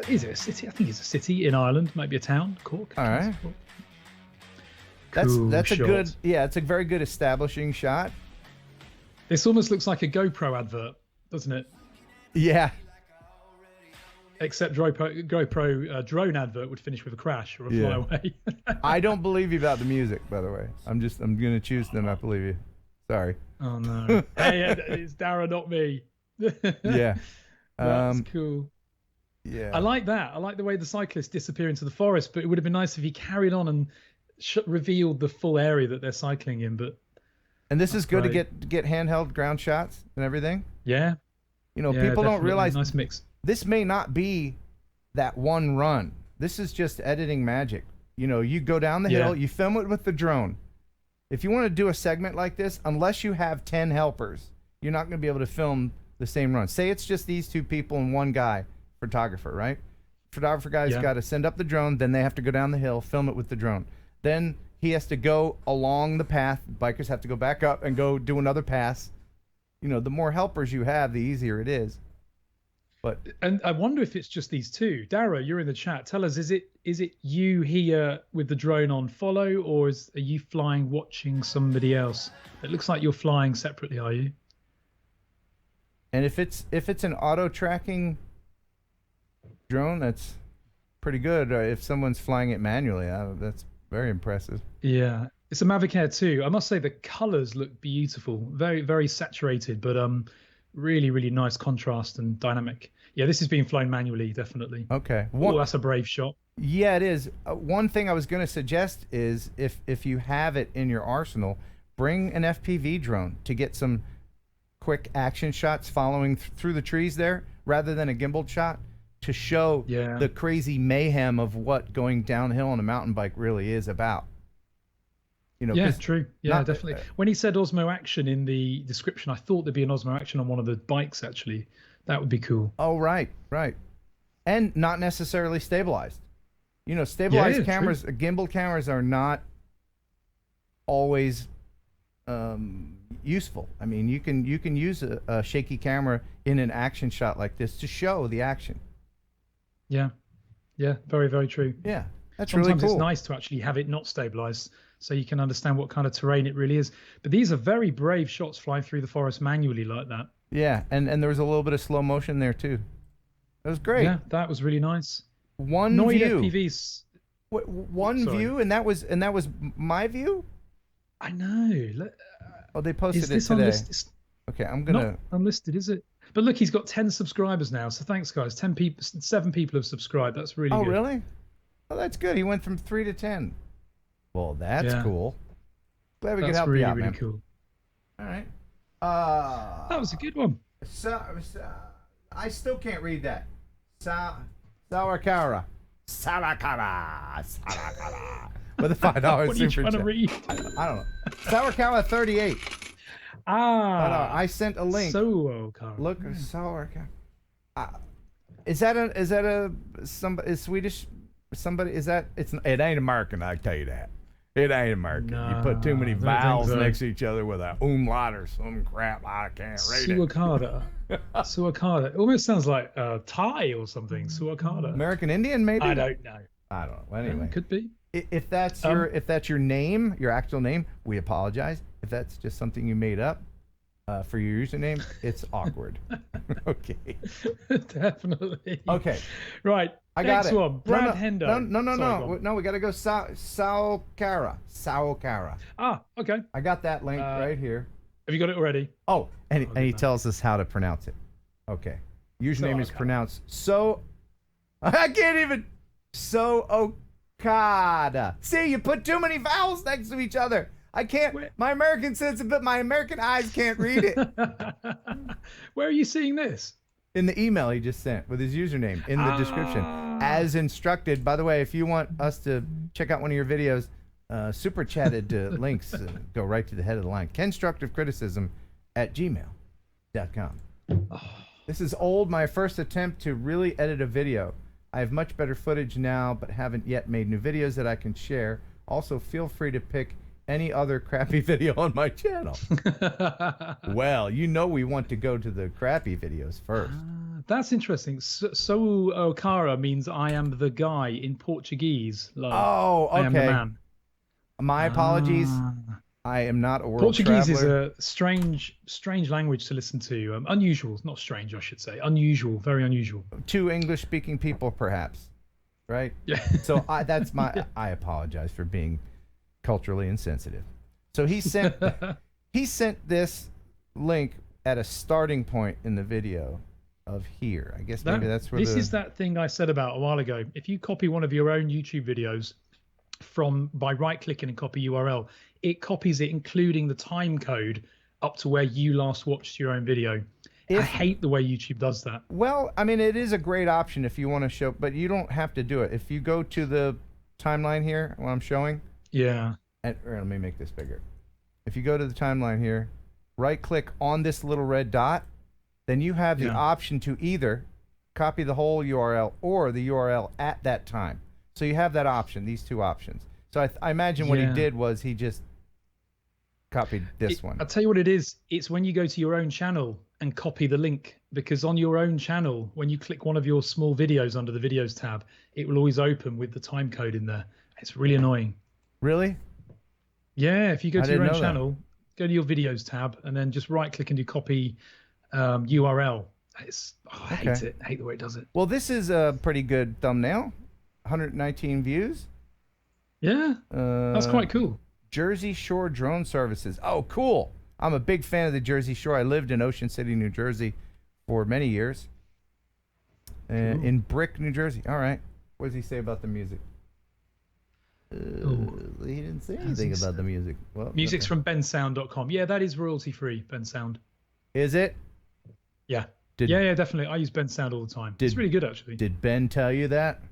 Speaker 2: Is it a city? I think it's a city in Ireland. Maybe a town. Cork.
Speaker 1: All right.
Speaker 2: Cork.
Speaker 1: That's
Speaker 2: Cool
Speaker 1: a
Speaker 2: shot.
Speaker 1: good. Yeah, it's a very good establishing shot.
Speaker 2: This almost looks like a GoPro advert, doesn't it?
Speaker 1: Yeah.
Speaker 2: Except GoPro drone advert would finish with a crash or a
Speaker 1: Yeah.
Speaker 2: flyaway.
Speaker 1: I don't believe you about the music, by the way. I'm gonna choose to not believe you. Sorry.
Speaker 2: Oh no! Hey, it's Dara, not me.
Speaker 1: Yeah.
Speaker 2: That's cool.
Speaker 1: Yeah.
Speaker 2: I like that. I like the way the cyclists disappear into the forest, but it would have been nice if he carried on and revealed the full area that they're cycling in. But
Speaker 1: And this is good
Speaker 2: great.
Speaker 1: to get handheld ground shots and everything.
Speaker 2: yeah,
Speaker 1: People don't
Speaker 2: definitely.
Speaker 1: realize
Speaker 2: Nice mix.
Speaker 1: this may not be that one run. This is just editing magic. You go down the hill, you film it with the drone. If you want to do a segment like this, unless you have 10 helpers, you're not going to be able to film the same run. Say it's just these 2 people and one guy, photographer, right? Photographer guy's got to send up the drone, then they have to go down the hill, film it with the drone. Then he has to go along the path. Bikers have to go back up and go do another pass. The more helpers you have, the easier it is.
Speaker 2: And I wonder if it's just these 2. Dara, you're in the chat. Tell us, is it you here with the drone on follow, or are you flying watching somebody else? It looks like you're flying separately, are you?
Speaker 1: And if it's an auto tracking drone, that's pretty good. If someone's flying it manually, that's very impressive.
Speaker 2: Yeah, it's a Mavic Air 2. I must say the colors look beautiful, very, very saturated, but really, really nice contrast and dynamic. Yeah, this is being flown manually, definitely.
Speaker 1: Okay.
Speaker 2: Oh, that's a brave shot.
Speaker 1: Yeah, it is. One thing I was going to suggest is if you have it in your arsenal, bring an FPV drone to get some quick action shots following through the trees there, rather than a gimbaled shot, to show the crazy mayhem of what going downhill on a mountain bike really is about. You know,
Speaker 2: yeah, true. Yeah, definitely. When he said Osmo Action in the description, I thought there'd be an Osmo Action on one of the bikes, actually. That would be cool.
Speaker 1: Oh, right. And not necessarily stabilized. You know, stabilized cameras, gimbal cameras are not always useful. I mean, you can use a shaky camera in an action shot like this to show the action.
Speaker 2: Yeah, very, very true.
Speaker 1: Yeah, that's
Speaker 2: Sometimes
Speaker 1: really cool.
Speaker 2: It's nice to actually have it not stabilized so you can understand what kind of terrain it really is. But these are very brave shots flying through the forest manually like that.
Speaker 1: Yeah, and there was a little bit of slow motion there too. It was great.
Speaker 2: Yeah, that was really nice.
Speaker 1: One
Speaker 2: Noid
Speaker 1: view.
Speaker 2: FPVs.
Speaker 1: One view, and that was my view.
Speaker 2: I know.
Speaker 1: Oh, they posted
Speaker 2: Is this
Speaker 1: it today.
Speaker 2: unlisted?
Speaker 1: Okay, I'm gonna.
Speaker 2: Not unlisted, is it? But look, he's got 10 subscribers now. So thanks, guys. 7 people have subscribed. That's really good.
Speaker 1: Oh, really? Oh, that's good. He went from 3 to 10. Well, that's cool. Glad we could help you out, man.
Speaker 2: That's really cool.
Speaker 1: All right.
Speaker 2: That was a good one.
Speaker 1: I still can't read that. Sauerkara. With a $5
Speaker 2: What are you
Speaker 1: super
Speaker 2: trying
Speaker 1: chat.
Speaker 2: to read?
Speaker 1: I don't know. Sauerkara 38. I sent a link.
Speaker 2: Sauerkara.
Speaker 1: Look, Sauerkara. Is Swedish? Somebody is that? It ain't American. I tell you that. It ain't American.
Speaker 2: No,
Speaker 1: you put too many
Speaker 2: I don't
Speaker 1: vowels
Speaker 2: think so.
Speaker 1: next to each other with a umlaut or some crap. I can't read it.
Speaker 2: Suakada. Suakada. It almost sounds like Thai or something. Suakada.
Speaker 1: American Indian, maybe.
Speaker 2: I don't know.
Speaker 1: I don't know. Well, anyway,
Speaker 2: Could be.
Speaker 1: if that's your name, your actual name, we apologize. If that's just something you made up for your username, it's awkward. Okay.
Speaker 2: Definitely.
Speaker 1: Okay.
Speaker 2: Right.
Speaker 1: I got
Speaker 2: Next
Speaker 1: it.
Speaker 2: one. Brad Hendo.
Speaker 1: No.
Speaker 2: Sorry, go on.
Speaker 1: No, we got to go Sauerkara.
Speaker 2: Okay.
Speaker 1: I got that link right here.
Speaker 2: Have you got it already?
Speaker 1: Oh, and he tells us how to pronounce it. Okay. Username is pronounced I can't even. Okada. See, you put too many vowels next to each other. I can't. My American sense of it, my American eyes can't read it.
Speaker 2: Where are you seeing this?
Speaker 1: In the email he just sent with his username in the description, as instructed. By the way, if you want us to check out one of your videos, super chatted links go right to the head of the line. Kenstructivecriticism@gmail.com. This is old. My first attempt to really edit a video. I have much better footage now, but haven't yet made new videos that I can share. Also, feel free to pick any other crappy video on my channel. Well, you know we want to go to the crappy videos first.
Speaker 2: That's interesting. So Okara means I am the guy in Portuguese. Like,
Speaker 1: Oh, okay.
Speaker 2: I am the man.
Speaker 1: My apologies. I am not a world
Speaker 2: Portuguese
Speaker 1: traveler.
Speaker 2: is a strange language to listen to. Unusual, not strange, I should say. Unusual, very unusual.
Speaker 1: To English-speaking people, perhaps, right?
Speaker 2: Yeah.
Speaker 1: So I apologize for being culturally insensitive. So he sent this link at a starting point in the video of here. I guess maybe that's where
Speaker 2: this is that thing I said about a while ago. If you copy one of your own YouTube videos by right-clicking and copy URL, it copies it, including the time code up to where you last watched your own video. I hate the way YouTube does that.
Speaker 1: Well, I mean, it is a great option if you want to show, but you don't have to do it. If you go to the timeline here, what I'm showing.
Speaker 2: Yeah.
Speaker 1: Let me make this bigger. If you go to the timeline here, right-click on this little red dot, then you have the option to either copy the whole URL or the URL at that time. So you have that option, these two options. So I imagine what he did was he just copied this one.
Speaker 2: I'll tell you what it is. It's when you go to your own channel and copy the link, because on your own channel, when you click one of your small videos under the videos tab, it will always open with the time code in there. It's really annoying.
Speaker 1: Really?
Speaker 2: Yeah, if you go to your own
Speaker 1: know
Speaker 2: channel, go to your videos tab and then just right click and do copy URL. I hate it. I hate the way it does it.
Speaker 1: Well, this is a pretty good thumbnail. 119 views.
Speaker 2: Yeah, that's quite cool.
Speaker 1: Jersey Shore Drone Services. Oh, cool. I'm a big fan of the Jersey Shore. I lived in Ocean City, New Jersey for many years. In Brick, New Jersey. All right. What does he say about the music? He didn't say anything about the music. Well,
Speaker 2: Music's from bensound.com. Yeah, that is royalty free, Bensound.
Speaker 1: Is it?
Speaker 2: Yeah.
Speaker 1: Did-
Speaker 2: yeah, definitely. I use Ben sound all the time. It's really good, actually.
Speaker 1: Did Ben tell you that?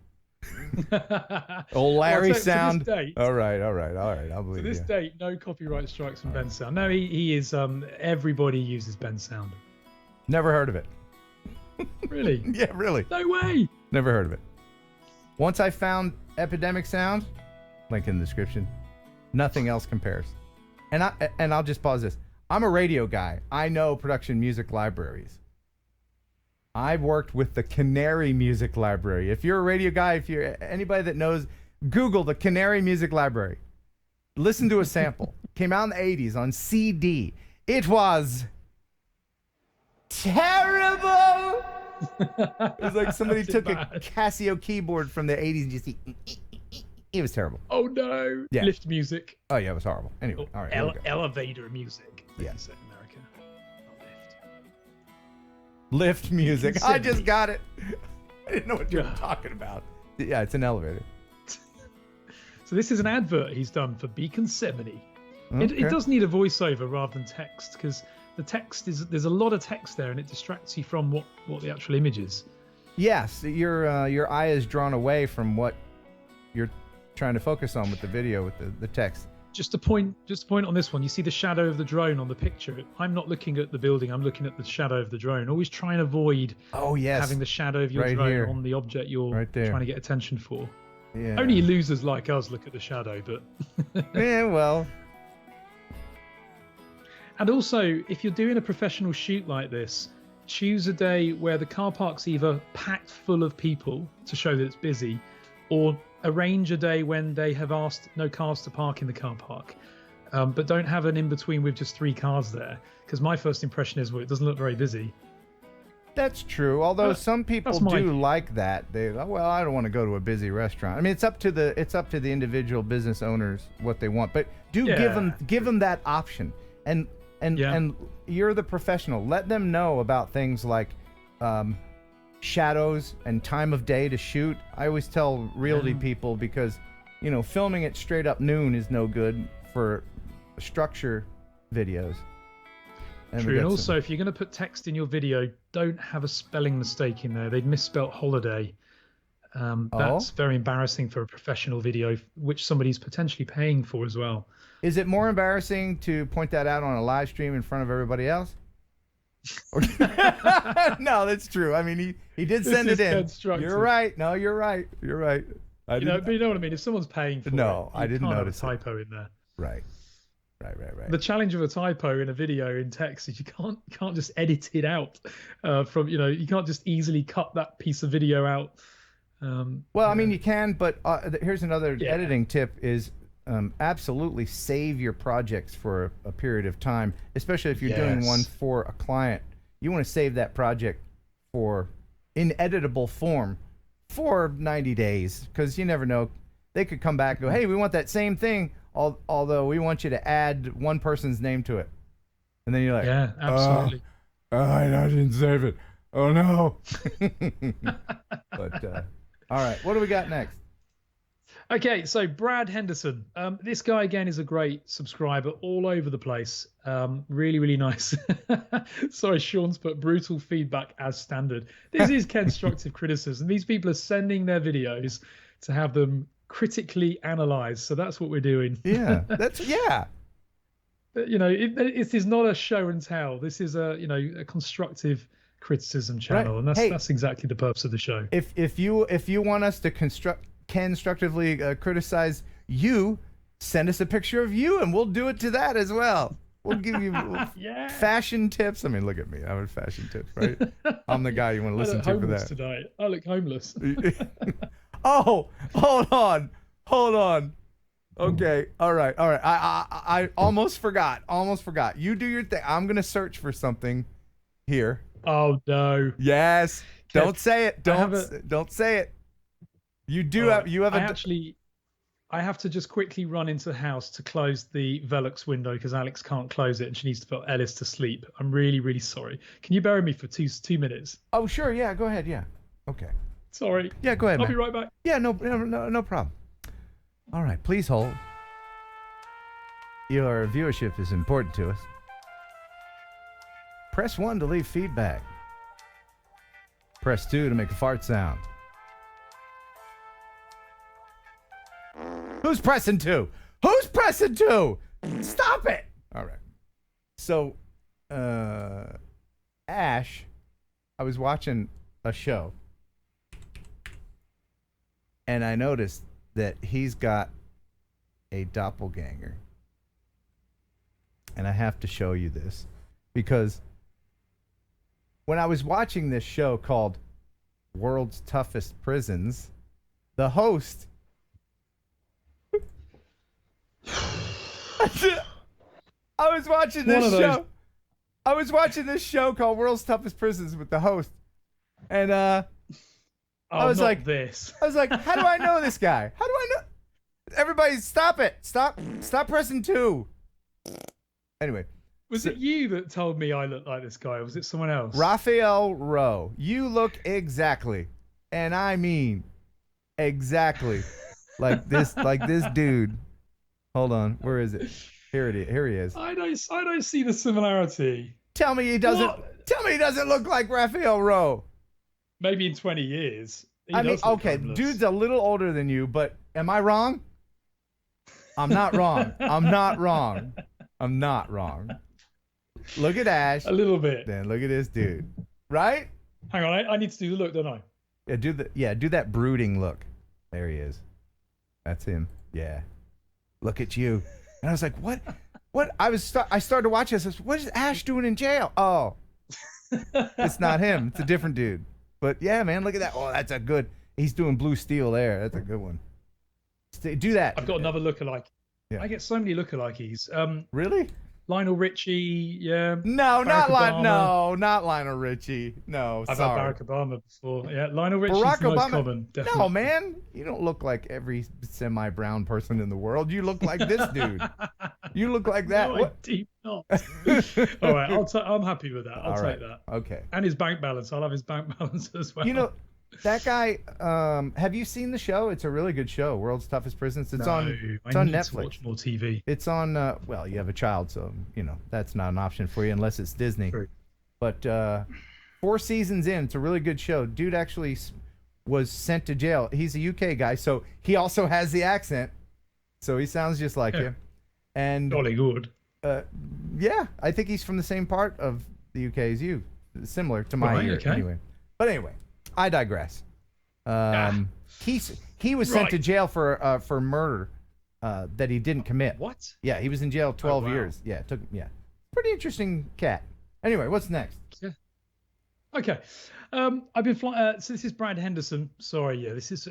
Speaker 2: Well,
Speaker 1: Old Larry
Speaker 2: to this
Speaker 1: sound.
Speaker 2: date-
Speaker 1: All right. I'll believe
Speaker 2: To this
Speaker 1: you.
Speaker 2: date, no copyright strikes from Ben sound. No, he is. Everybody uses Ben sound.
Speaker 1: Never heard of it.
Speaker 2: Really?
Speaker 1: Yeah, really.
Speaker 2: No way.
Speaker 1: Never heard of it. Once I found Epidemic Sound, link in the description, nothing else compares. And I'll just pause this. I'm a radio guy. I know production music libraries. I've worked with the Canary Music Library. If you're a radio guy, if you're anybody that knows, Google the Canary Music Library. Listen to a sample. Came out in the 80s on CD. It was terrible. It was like somebody
Speaker 2: That's
Speaker 1: took
Speaker 2: bad.
Speaker 1: a Casio keyboard from the 80s and just it was terrible.
Speaker 2: Oh no.
Speaker 1: Yeah.
Speaker 2: Lift music.
Speaker 1: Oh yeah, it was horrible. Anyway, all right. here we go.
Speaker 2: Elevator music.
Speaker 1: Yeah.
Speaker 2: They say in America. Not lift.
Speaker 1: Lift music. I
Speaker 2: Consider
Speaker 1: just
Speaker 2: me.
Speaker 1: got it. I didn't know what you were
Speaker 2: Yeah.
Speaker 1: talking about. Yeah, it's an elevator.
Speaker 2: So this is an advert he's done for Beacon 70.
Speaker 1: Okay.
Speaker 2: It does need a voiceover rather than text, because the text there's a lot of text there and it distracts you from what the actual image is.
Speaker 1: Yes, your eye is drawn away from what you're trying to focus on with the video, with the text.
Speaker 2: Just a point on this one. You see the shadow of the drone on the picture. I'm not looking at the building. I'm looking at the shadow of the drone. Always try and avoid
Speaker 1: Oh yes.
Speaker 2: having the shadow of your
Speaker 1: Right
Speaker 2: drone
Speaker 1: here.
Speaker 2: on the object you're
Speaker 1: Right there.
Speaker 2: trying to get attention for.
Speaker 1: Yeah.
Speaker 2: Only losers like us look at the shadow, but
Speaker 1: Yeah, well.
Speaker 2: and also if you're doing a professional shoot like this, choose a day where the car park's either packed full of people to show that it's busy, or arrange a day when they have asked no cars to park in the car park. But don't have an in-between with just 3 cars there, because my first impression is, well, it doesn't look very busy.
Speaker 1: That's true. Although some people
Speaker 2: that's my
Speaker 1: do
Speaker 2: view.
Speaker 1: like that. They well, I don't want to go to a busy restaurant. I mean, it's up to the individual business owners what they want. But do
Speaker 2: Yeah.
Speaker 1: give them that option. And you're the professional. Let them know about things like shadows and time of day to shoot. I always tell realty people, because filming it straight up noon is no good for structure videos. And we
Speaker 2: True. And
Speaker 1: got
Speaker 2: also,
Speaker 1: some-
Speaker 2: if you're going to put text in your video, don't have a spelling mistake in there. They've misspelt holiday. That's very embarrassing for a professional video, which somebody's potentially paying for as well.
Speaker 1: Is it more embarrassing to point that out on a live stream in front of everybody else? No, that's true. I mean, he did
Speaker 2: This
Speaker 1: send
Speaker 2: is
Speaker 1: it in.
Speaker 2: constructive.
Speaker 1: You're right. No, you're right. You're right.
Speaker 2: But you know what I mean? If someone's paying for
Speaker 1: No,
Speaker 2: it,
Speaker 1: I didn't
Speaker 2: can't have
Speaker 1: notice
Speaker 2: a
Speaker 1: it.
Speaker 2: typo in there.
Speaker 1: Right.
Speaker 2: The challenge of a typo in a video in text is you can't just edit it out from you can't just easily cut that piece of video out.
Speaker 1: Well, I mean, you can, but here's another
Speaker 2: Yeah.
Speaker 1: editing tip: is absolutely save your projects for a period of time, especially if you're doing
Speaker 2: Yes.
Speaker 1: one for a client. You want to save that project in editable form for 90 days, because you never know. They could come back and go, hey, we want that same thing, although we want you to add one person's name to it. And then you're like,
Speaker 2: Yeah, absolutely.
Speaker 1: I didn't save it. Oh, no. But, all right, what do we got next?
Speaker 2: Okay, so Brad Henderson. This guy, again, is a great subscriber all over the place. Really, really nice. Sorry, Sean's put brutal feedback as standard. This is constructive criticism. These people are sending their videos to have them critically analysed. So that's what we're doing.
Speaker 1: Yeah,
Speaker 2: It is not a show and tell. This is a constructive criticism channel,
Speaker 1: Right.
Speaker 2: and that's
Speaker 1: Hey.
Speaker 2: that's exactly the purpose of the show.
Speaker 1: If you want us to constructively criticize you, send us a picture of you, and we'll do it to that as well. We'll give you
Speaker 2: Yeah.
Speaker 1: fashion tips. I mean, look at me. I'm in fashion tips, right? I'm the guy you want to listen
Speaker 2: I look
Speaker 1: to for
Speaker 2: homeless
Speaker 1: that.
Speaker 2: today. I look homeless.
Speaker 1: Oh, hold on. Okay, all right. I almost forgot. You do your thing. I'm gonna search for something here.
Speaker 2: Oh no.
Speaker 1: Yes.
Speaker 2: Kev,
Speaker 1: Don't say it. Don't say it. You do have. You have a.
Speaker 2: I have to just quickly run into the house to close the Velux window because Alex can't close it and she needs to put Ellis to sleep. I'm really, really sorry. Can you bear with me for two minutes?
Speaker 1: Oh sure. Yeah. Go ahead. Yeah. Okay.
Speaker 2: Sorry.
Speaker 1: Yeah. Go ahead.
Speaker 2: I'll
Speaker 1: man.
Speaker 2: be right back.
Speaker 1: Yeah. No problem. All right. Please hold. Your viewership is important to us. Press 1 to leave feedback. Press 2 to make a fart sound. Who's pressing 2? Who's pressing 2? Stop it! All right. So, Ash, I was watching a show, and I noticed that he's got a doppelganger. And I have to show you this, because when I was watching this show called World's Toughest Prisons, the host I was watching this show called World's Toughest Prisons with the host, and I was like, how do I know this guy? How do I know? Everybody, stop it! Stop pressing 2. Anyway,
Speaker 2: was it you that told me I looked like this guy, or was it someone else?
Speaker 1: Raphael Rowe, you look exactly, and I mean exactly like this dude. Hold on, where is it? Here he is.
Speaker 2: I don't see the similarity.
Speaker 1: Tell me he doesn't.
Speaker 2: What?
Speaker 1: Tell me he doesn't look like Raphael Rowe.
Speaker 2: Maybe in 20 years.
Speaker 1: I mean, okay, dude's a little older than you, but am I wrong? I'm not wrong. I'm not wrong. I'm not wrong. Look at Ash.
Speaker 2: A little bit.
Speaker 1: Then look at this dude. Right?
Speaker 2: Hang on, I need to do the look, don't I?
Speaker 1: Do that brooding look. There he is. That's him. Yeah. Look at you. And I was like, what? What? I started to watch this. I said, what is Ash doing in jail? Oh, it's not him. It's a different dude. But yeah, man, look at that. Oh, that's a good. He's doing Blue Steel there. That's a good one. Do that.
Speaker 2: I've got another lookalike.
Speaker 1: Yeah.
Speaker 2: I get so many lookalikes.
Speaker 1: Really?
Speaker 2: Lionel Richie, yeah.
Speaker 1: No, not Lionel Richie. No,
Speaker 2: I've
Speaker 1: sorry.
Speaker 2: had Barack Obama before. Yeah, Lionel Richie's
Speaker 1: Barack
Speaker 2: the most
Speaker 1: Obama.
Speaker 2: common. Definitely.
Speaker 1: No, man, you don't look like every semi-brown person in the world. You look like this dude. You look like that.
Speaker 2: No, I do not. All right, I'm happy with that. I'll take that.
Speaker 1: Okay.
Speaker 2: And his bank balance. I'll have his bank balance as well.
Speaker 1: You know, that guy. Have you seen the show? It's a really good show. World's Toughest Prisons. It's on Netflix.
Speaker 2: To watch more TV.
Speaker 1: It's on. Well, you have a child, so that's not an option for you unless it's Disney.
Speaker 2: True.
Speaker 1: But 4 seasons in, it's a really good show. Dude actually was sent to jail. He's a UK guy, so he also has the accent. So he sounds just like you. And
Speaker 2: jolly good.
Speaker 1: Yeah, I think he's from the same part of the UK as you, similar to my ear.
Speaker 2: Okay.
Speaker 1: Anyway, but anyway, I digress. He was sent to jail for murder that he didn't commit.
Speaker 2: What?
Speaker 1: Yeah, he was in jail 12
Speaker 2: wow.
Speaker 1: years. Yeah, pretty interesting cat. Anyway, what's next?
Speaker 2: Yeah. Okay. I've been flying. So this is Brad Henderson. Sorry, yeah, this is.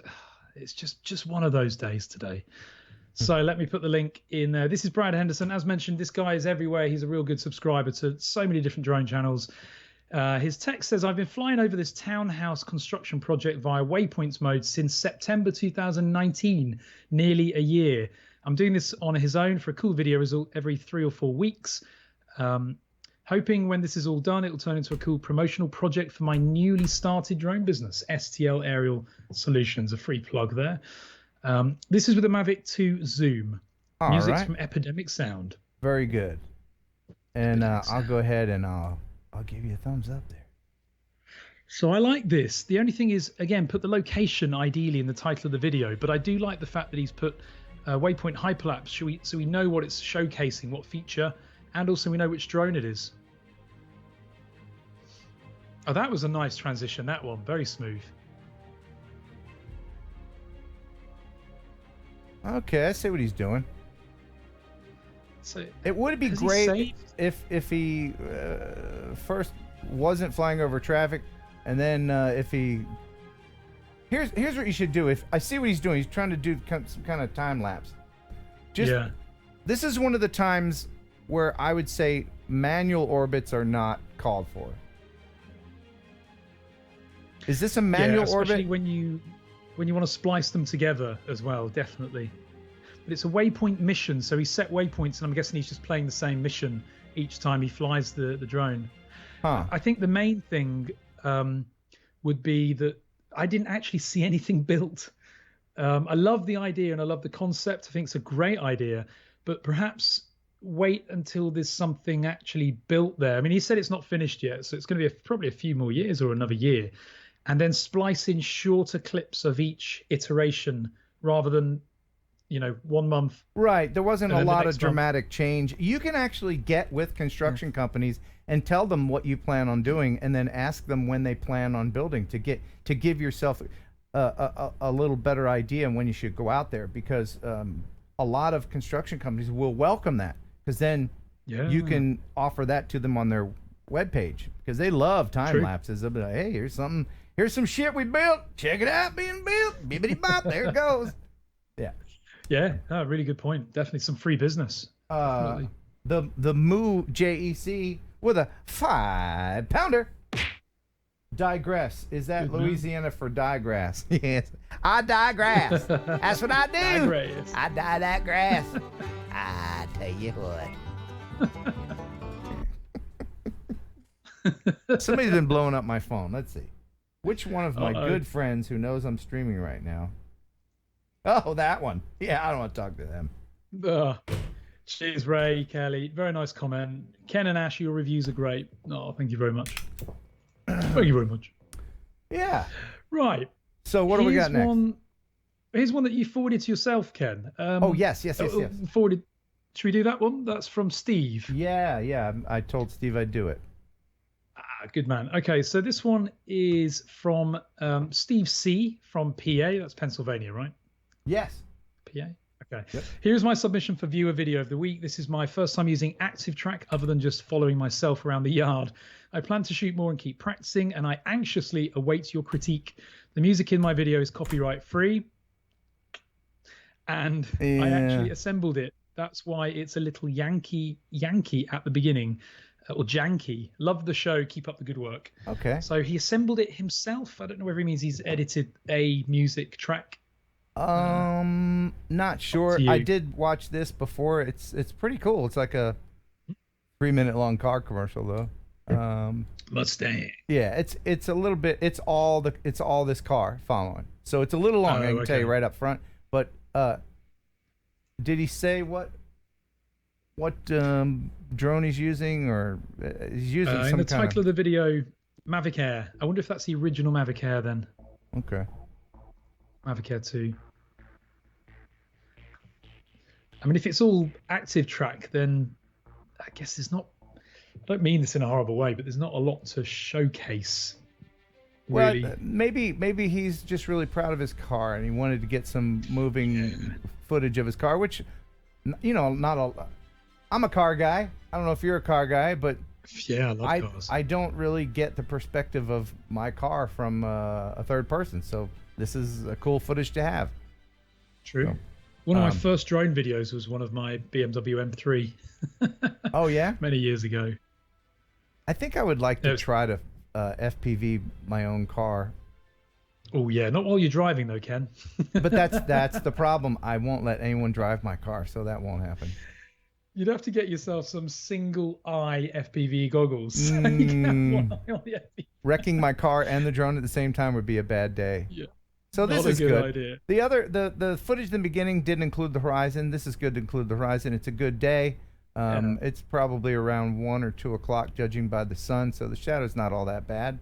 Speaker 2: It's just one of those days today. So let me put the link in there. This is Brad Henderson. As mentioned, this guy is everywhere. He's a real good subscriber to so many different drone channels. His text says, I've been flying over this townhouse construction project via waypoints mode since September 2019, nearly a year. I'm doing this on his own for a cool video result every 3 or 4 weeks. Hoping when this is all done, it will turn into a cool promotional project for my newly started drone business, STL Aerial Solutions, a free plug there. This is with the Mavic 2 Zoom. Music's from Epidemic Sound.
Speaker 1: Very good. And I'll go ahead and I'll give you a thumbs up there.
Speaker 2: So I like this. The only thing is, again, put the location ideally in the title of the video, but I do like the fact that he's put waypoint hyperlapse so we know what it's showcasing, what feature, and also we know which drone it is. Oh, that was a nice transition, that one. Very smooth.
Speaker 1: Okay, I see what he's doing.
Speaker 2: So
Speaker 1: it would be great if he first wasn't flying over traffic, and then if he here's what you should do. If I see what he's doing, he's trying to do some kind of time lapse. This is one of the times where I would say manual orbits are not called for. Is this a manual
Speaker 2: especially
Speaker 1: orbit?
Speaker 2: when you want to splice them together as well, definitely. But it's a waypoint mission, so he set waypoints, and I'm guessing he's just playing the same mission each time he flies the drone. I think the main thing would be that I didn't actually see anything built. I love the idea and I love the concept. I think it's a great idea, but perhaps wait until there's something actually built there? I mean, he said it's not finished yet, so it's going to be probably a few more years or another year, and then splice in shorter clips of each iteration rather than, 1 month.
Speaker 1: Right. There wasn't
Speaker 2: And
Speaker 1: a
Speaker 2: then the
Speaker 1: lot of
Speaker 2: next month.
Speaker 1: dramatic change. You can actually get with construction companies and tell them what you plan on doing, and then ask them when they plan on building to give yourself a little better idea when you should go out there, because a lot of construction companies will welcome that, because then you can offer that to them on their webpage, because they love time lapses. They'll be like, hey, here's some shit we built. Check it out, being built. Bibbity bop. There it goes. Yeah.
Speaker 2: Yeah, really good point. Definitely some free business. Definitely.
Speaker 1: The Moo JEC with a 5-pounder. Digress. Is that Louisiana for digress? Yes. I digress. That's what I do.
Speaker 2: Digress.
Speaker 1: I dye that grass. I tell you what. Somebody's been blowing up my phone. Let's see. Which one of my good friends who knows I'm streaming right now? Oh, that one. Yeah, I don't want to talk to them.
Speaker 2: Cheers, Ray, Kelly. Very nice comment. Ken and Ash, your reviews are great. Oh, thank you very much. Thank you very much.
Speaker 1: Yeah.
Speaker 2: Right.
Speaker 1: So what do we got next?
Speaker 2: Here's one that you forwarded to yourself, Ken.
Speaker 1: Yes.
Speaker 2: Forwarded. Should we do that one? That's from Steve.
Speaker 1: Yeah. I told Steve I'd do it.
Speaker 2: Good man. Okay, so this one is from Steve C. from PA. That's Pennsylvania, right?
Speaker 1: Yes.
Speaker 2: PA. Okay.
Speaker 1: Yep.
Speaker 2: Here's my submission for viewer video of the week. This is my first time using Active Track other than just following myself around the yard. I plan to shoot more and keep practicing, and I anxiously await your critique. The music in my video is copyright free, and I actually assembled it. That's why it's a little Yankee at the beginning, or janky. Love the show. Keep up the good work.
Speaker 1: Okay.
Speaker 2: So he assembled it himself. I don't know whether he means he's edited a music track.
Speaker 1: Not sure. I did watch this before. It's pretty cool. It's like a 3-minute long car commercial though.
Speaker 2: Mustang.
Speaker 1: Yeah, it's a little bit. It's all this car following. So it's a little long. I can tell you right up front. But did he say what drone he's using, or he's using some
Speaker 2: in the
Speaker 1: kind
Speaker 2: title of the video, Mavic Air. I wonder if that's the original Mavic Air then.
Speaker 1: Okay.
Speaker 2: Mavic Air 2. I mean, if it's all Active Track, then I guess there's not. I don't mean this in a horrible way, but there's not a lot to showcase. Really.
Speaker 1: Well, maybe he's just really proud of his car and he wanted to get some moving footage of his car, which, I'm a car guy. I don't know if you're a car guy, but
Speaker 2: yeah, I love cars.
Speaker 1: I don't really get the perspective of my car from a third person, so this is a cool footage to have.
Speaker 2: True. So, one of my first drone videos was one of my BMW M3.
Speaker 1: Oh yeah?
Speaker 2: Many years ago.
Speaker 1: I think I would like to try to FPV my own car.
Speaker 2: Oh yeah, not while you're driving though, Ken.
Speaker 1: But that's the problem. I won't let anyone drive my car, so that won't happen.
Speaker 2: You'd have to get yourself some single eye FPV goggles. So you can have one eye on the FPV.
Speaker 1: Wrecking my car and the drone at the same time would be a bad day.
Speaker 2: Yeah.
Speaker 1: So this
Speaker 2: Not
Speaker 1: is
Speaker 2: a good
Speaker 1: good.
Speaker 2: idea.
Speaker 1: The footage in the beginning didn't include the horizon. This is good to include the horizon. It's a good day. It's probably around 1 or 2 o'clock, judging by the sun, so the shadow's not all that bad.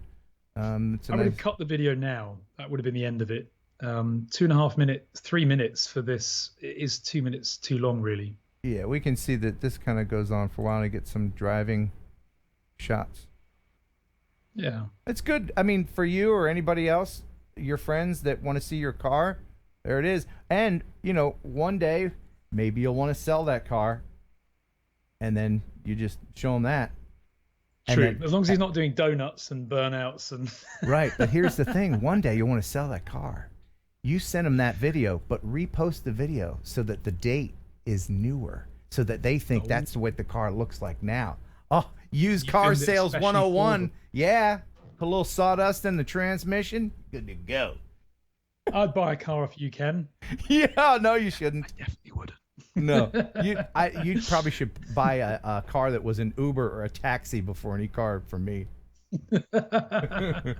Speaker 2: I would have cut the video now. That would have been the end of it. 2.5 minutes, 3 minutes for this. It is 2 minutes too long, really.
Speaker 1: Yeah, we can see that this kind of goes on for a while to get some driving shots.
Speaker 2: Yeah.
Speaker 1: It's good. I mean, for you or anybody else, your friends that want to see your car, there it is. And, one day, maybe you'll want to sell that car, and then you just show them that.
Speaker 2: True. Then, as long as he's not doing donuts and burnouts and.
Speaker 1: Right. But here's the thing. One day you'll want to sell that car. You send them that video, but repost the video so that the date is newer, so that they think that's what the car looks like now. Oh, used car sales 101. Yeah. A little sawdust in the transmission. Good to go.
Speaker 2: I'd buy a car off you, Ken.
Speaker 1: Yeah, no, you shouldn't.
Speaker 2: I definitely wouldn't.
Speaker 1: No, you probably should buy a car that was an Uber or a taxi before any car from me. Yeah.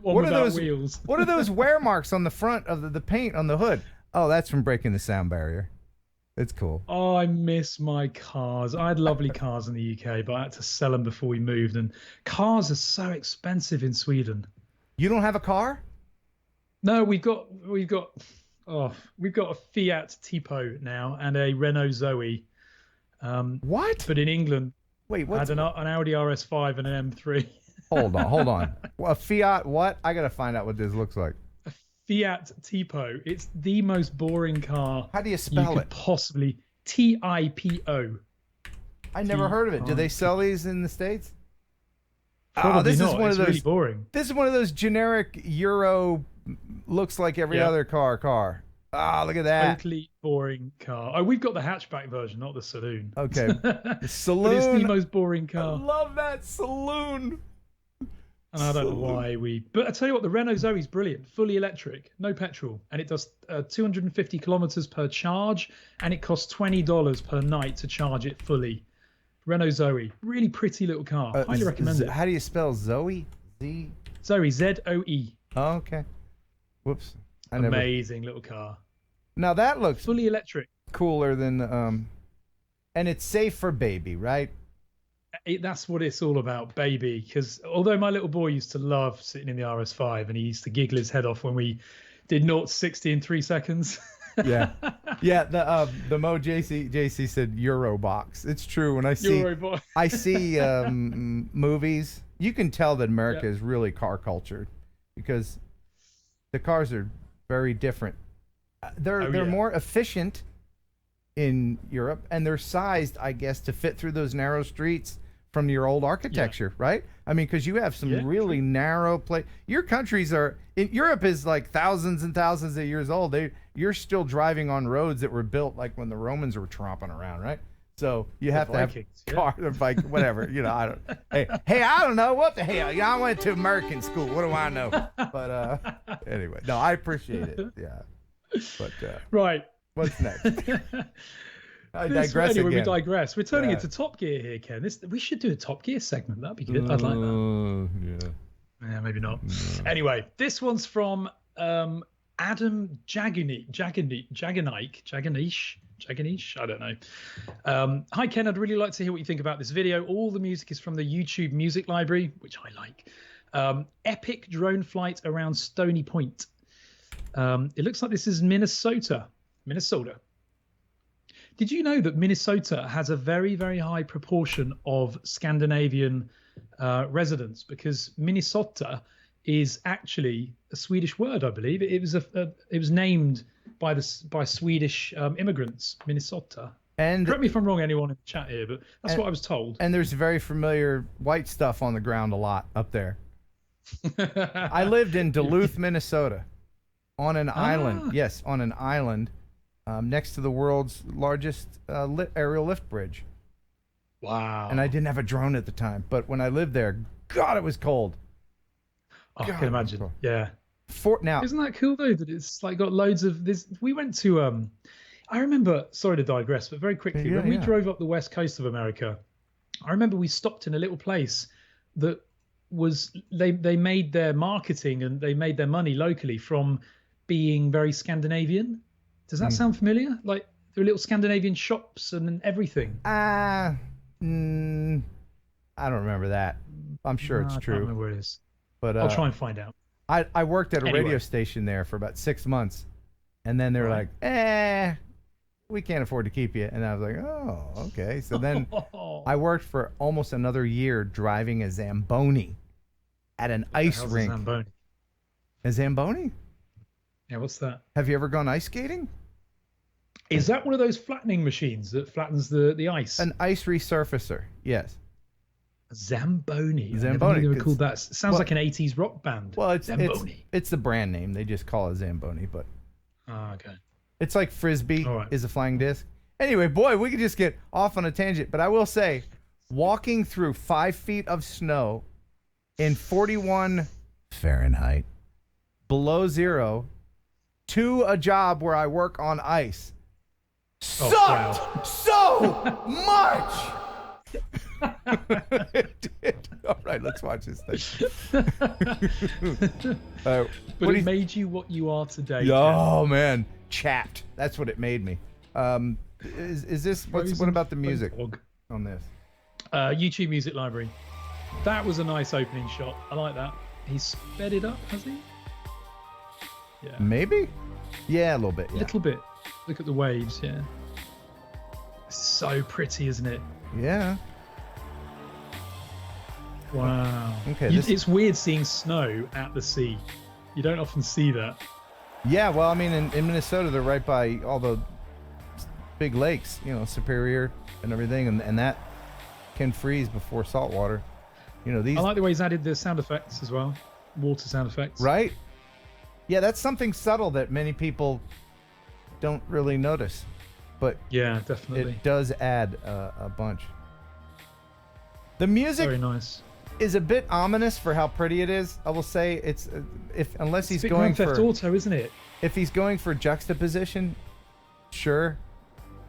Speaker 1: What are those
Speaker 2: wheels?
Speaker 1: What are those wear marks on the front of the paint on the hood? Oh, that's from breaking the sound barrier. It's cool.
Speaker 2: Oh, I miss my cars. I had lovely cars in the UK, but I had to sell them before we moved. And cars are so expensive in Sweden.
Speaker 1: You don't have a car?
Speaker 2: No, we've got a Fiat Tipo now and a Renault Zoe.
Speaker 1: What?
Speaker 2: But in England,
Speaker 1: Wait,
Speaker 2: I
Speaker 1: what's
Speaker 2: had an Audi RS5 and an M3.
Speaker 1: Hold on. Well, a Fiat what? I gotta find out what this looks like.
Speaker 2: Fiat Tipo. It's the most boring car
Speaker 1: How do you
Speaker 2: you
Speaker 1: spell
Speaker 2: could
Speaker 1: it?
Speaker 2: possibly. Tipo.
Speaker 1: I never heard of it. Do they sell these in the States?
Speaker 2: Probably
Speaker 1: this
Speaker 2: not.
Speaker 1: is one
Speaker 2: It's
Speaker 1: of those.
Speaker 2: really boring.
Speaker 1: This is one of those generic Euro, looks like every
Speaker 2: Yeah.
Speaker 1: other car. Ah, look at that.
Speaker 2: Totally boring car. Oh, we've got the hatchback version, not the saloon.
Speaker 1: Okay.
Speaker 2: But it's
Speaker 1: Saloon.
Speaker 2: the most boring
Speaker 1: I
Speaker 2: car.
Speaker 1: love that saloon.
Speaker 2: And I don't know why But I tell you what, the Renault Zoe is brilliant. Fully electric, no petrol. And it does 250 kilometers per charge. And it costs $20 per night to charge it fully. Renault Zoe. Really pretty little car. Highly recommend it.
Speaker 1: How do you spell Zoe? Z.
Speaker 2: Zoe, Z-O-E.
Speaker 1: Oh, okay. Whoops. I never.
Speaker 2: Amazing little car.
Speaker 1: Now that looks
Speaker 2: Fully electric.
Speaker 1: cooler than and it's safe for baby, right?
Speaker 2: That's what it's all about, baby. Because although my little boy used to love sitting in the RS5 and he used to giggle his head off when we did 0 to 60 in 3 seconds.
Speaker 1: Yeah. The Mo JC said Euro box. It's true. When I see
Speaker 2: Euroboy.
Speaker 1: I see movies, you can tell that America is really car cultured because the cars are very different. They're more efficient in Europe, and they're sized, I guess, to fit through those narrow streets from your old architecture, right? I mean, because you have some really narrow place. Your countries are in Europe is like thousands and thousands of years old. You're still driving on roads that were built like when the Romans were tromping around, right? So you have to have car or bike, whatever. I don't. Hey, I don't know what the hell. I went to American school. What do I know? But anyway, no, I appreciate it. Yeah. But
Speaker 2: Right.
Speaker 1: What's next? I digress
Speaker 2: anyway,
Speaker 1: again.
Speaker 2: we digress. We're turning into Top Gear here, Ken. We should do a Top Gear segment. That'd be good. I'd like that. Yeah, maybe not. Anyway, this one's from Adam Jaganish. I don't know. Hi, Ken. I'd really like to hear what you think about this video. All the music is from the YouTube music library, which I like. Epic drone flight around Stony Point. It looks like this is Minnesota. Did you know that Minnesota has a very, very high proportion of Scandinavian residents? Because Minnesota is actually a Swedish word, I believe. It was named by Swedish immigrants, Minnesota.
Speaker 1: And
Speaker 2: correct me if I'm wrong, anyone in the chat here, but that's what I was told.
Speaker 1: And there's very familiar white stuff on the ground a lot up there. I lived in Duluth, Minnesota, on an island. Yes, on an island. Next to the world's largest aerial lift bridge.
Speaker 2: Wow.
Speaker 1: And I didn't have a drone at the time, but when I lived there, God, it was cold.
Speaker 2: I can imagine. Yeah.
Speaker 1: Now,
Speaker 2: isn't that cool though that it's like got loads of this? We went to I remember, sorry to digress, but very quickly, when we drove up the west coast of America, I remember we stopped in a little place that was they made their marketing and they made their money locally from being very Scandinavian. Does that sound familiar? Like there are little Scandinavian shops and everything.
Speaker 1: I don't remember that. I'm sure it's true.
Speaker 2: I don't remember where it is.
Speaker 1: But
Speaker 2: I'll try and find out.
Speaker 1: I worked at a radio station there for about 6 months, and then they were like, we can't afford to keep you. And I was like, oh, okay. So then I worked for almost another year driving a Zamboni at an ice rink. A Zamboni?
Speaker 2: Yeah, what's that?
Speaker 1: Have you ever gone ice skating?
Speaker 2: Is that one of those flattening machines that flattens the ice?
Speaker 1: An ice resurfacer, yes.
Speaker 2: Zamboni.
Speaker 1: Zamboni.
Speaker 2: I never called that. Sounds like an 80s rock band.
Speaker 1: Well, it's
Speaker 2: Zamboni.
Speaker 1: It's the brand name. They just call it Zamboni, but
Speaker 2: okay.
Speaker 1: It's like Frisbee is a flying disc. Anyway, boy, we could just get off on a tangent, but I will say, walking through 5 feet of snow in 41 Fahrenheit below zero to a job where I work on ice sucked so much. It did. All right, let's watch this thing.
Speaker 2: But it made you what you are today.
Speaker 1: Oh man, chapped. That's what it made me. Is this what about the music on this?
Speaker 2: YouTube Music Library. That was a nice opening shot. I like that. He's sped it up, has he? Yeah.
Speaker 1: Maybe. Yeah, a little bit.
Speaker 2: A little bit. Look at the waves. Yeah. It's so pretty, isn't it?
Speaker 1: Yeah.
Speaker 2: Wow.
Speaker 1: Okay.
Speaker 2: It's weird seeing snow at the sea. You don't often see that.
Speaker 1: Yeah, well, I mean, in Minnesota, they're right by all the big lakes, Superior and everything, and that can freeze before saltwater. These.
Speaker 2: I like the way he's added the sound effects as well, water sound effects.
Speaker 1: Right. Yeah, that's something subtle that many people don't really notice, but
Speaker 2: yeah, definitely,
Speaker 1: it does add a bunch. The music
Speaker 2: very nice.
Speaker 1: Is a bit ominous for how pretty it is. I will say unless he's going for
Speaker 2: Grand Theft Auto, isn't it?
Speaker 1: If he's going for juxtaposition, sure.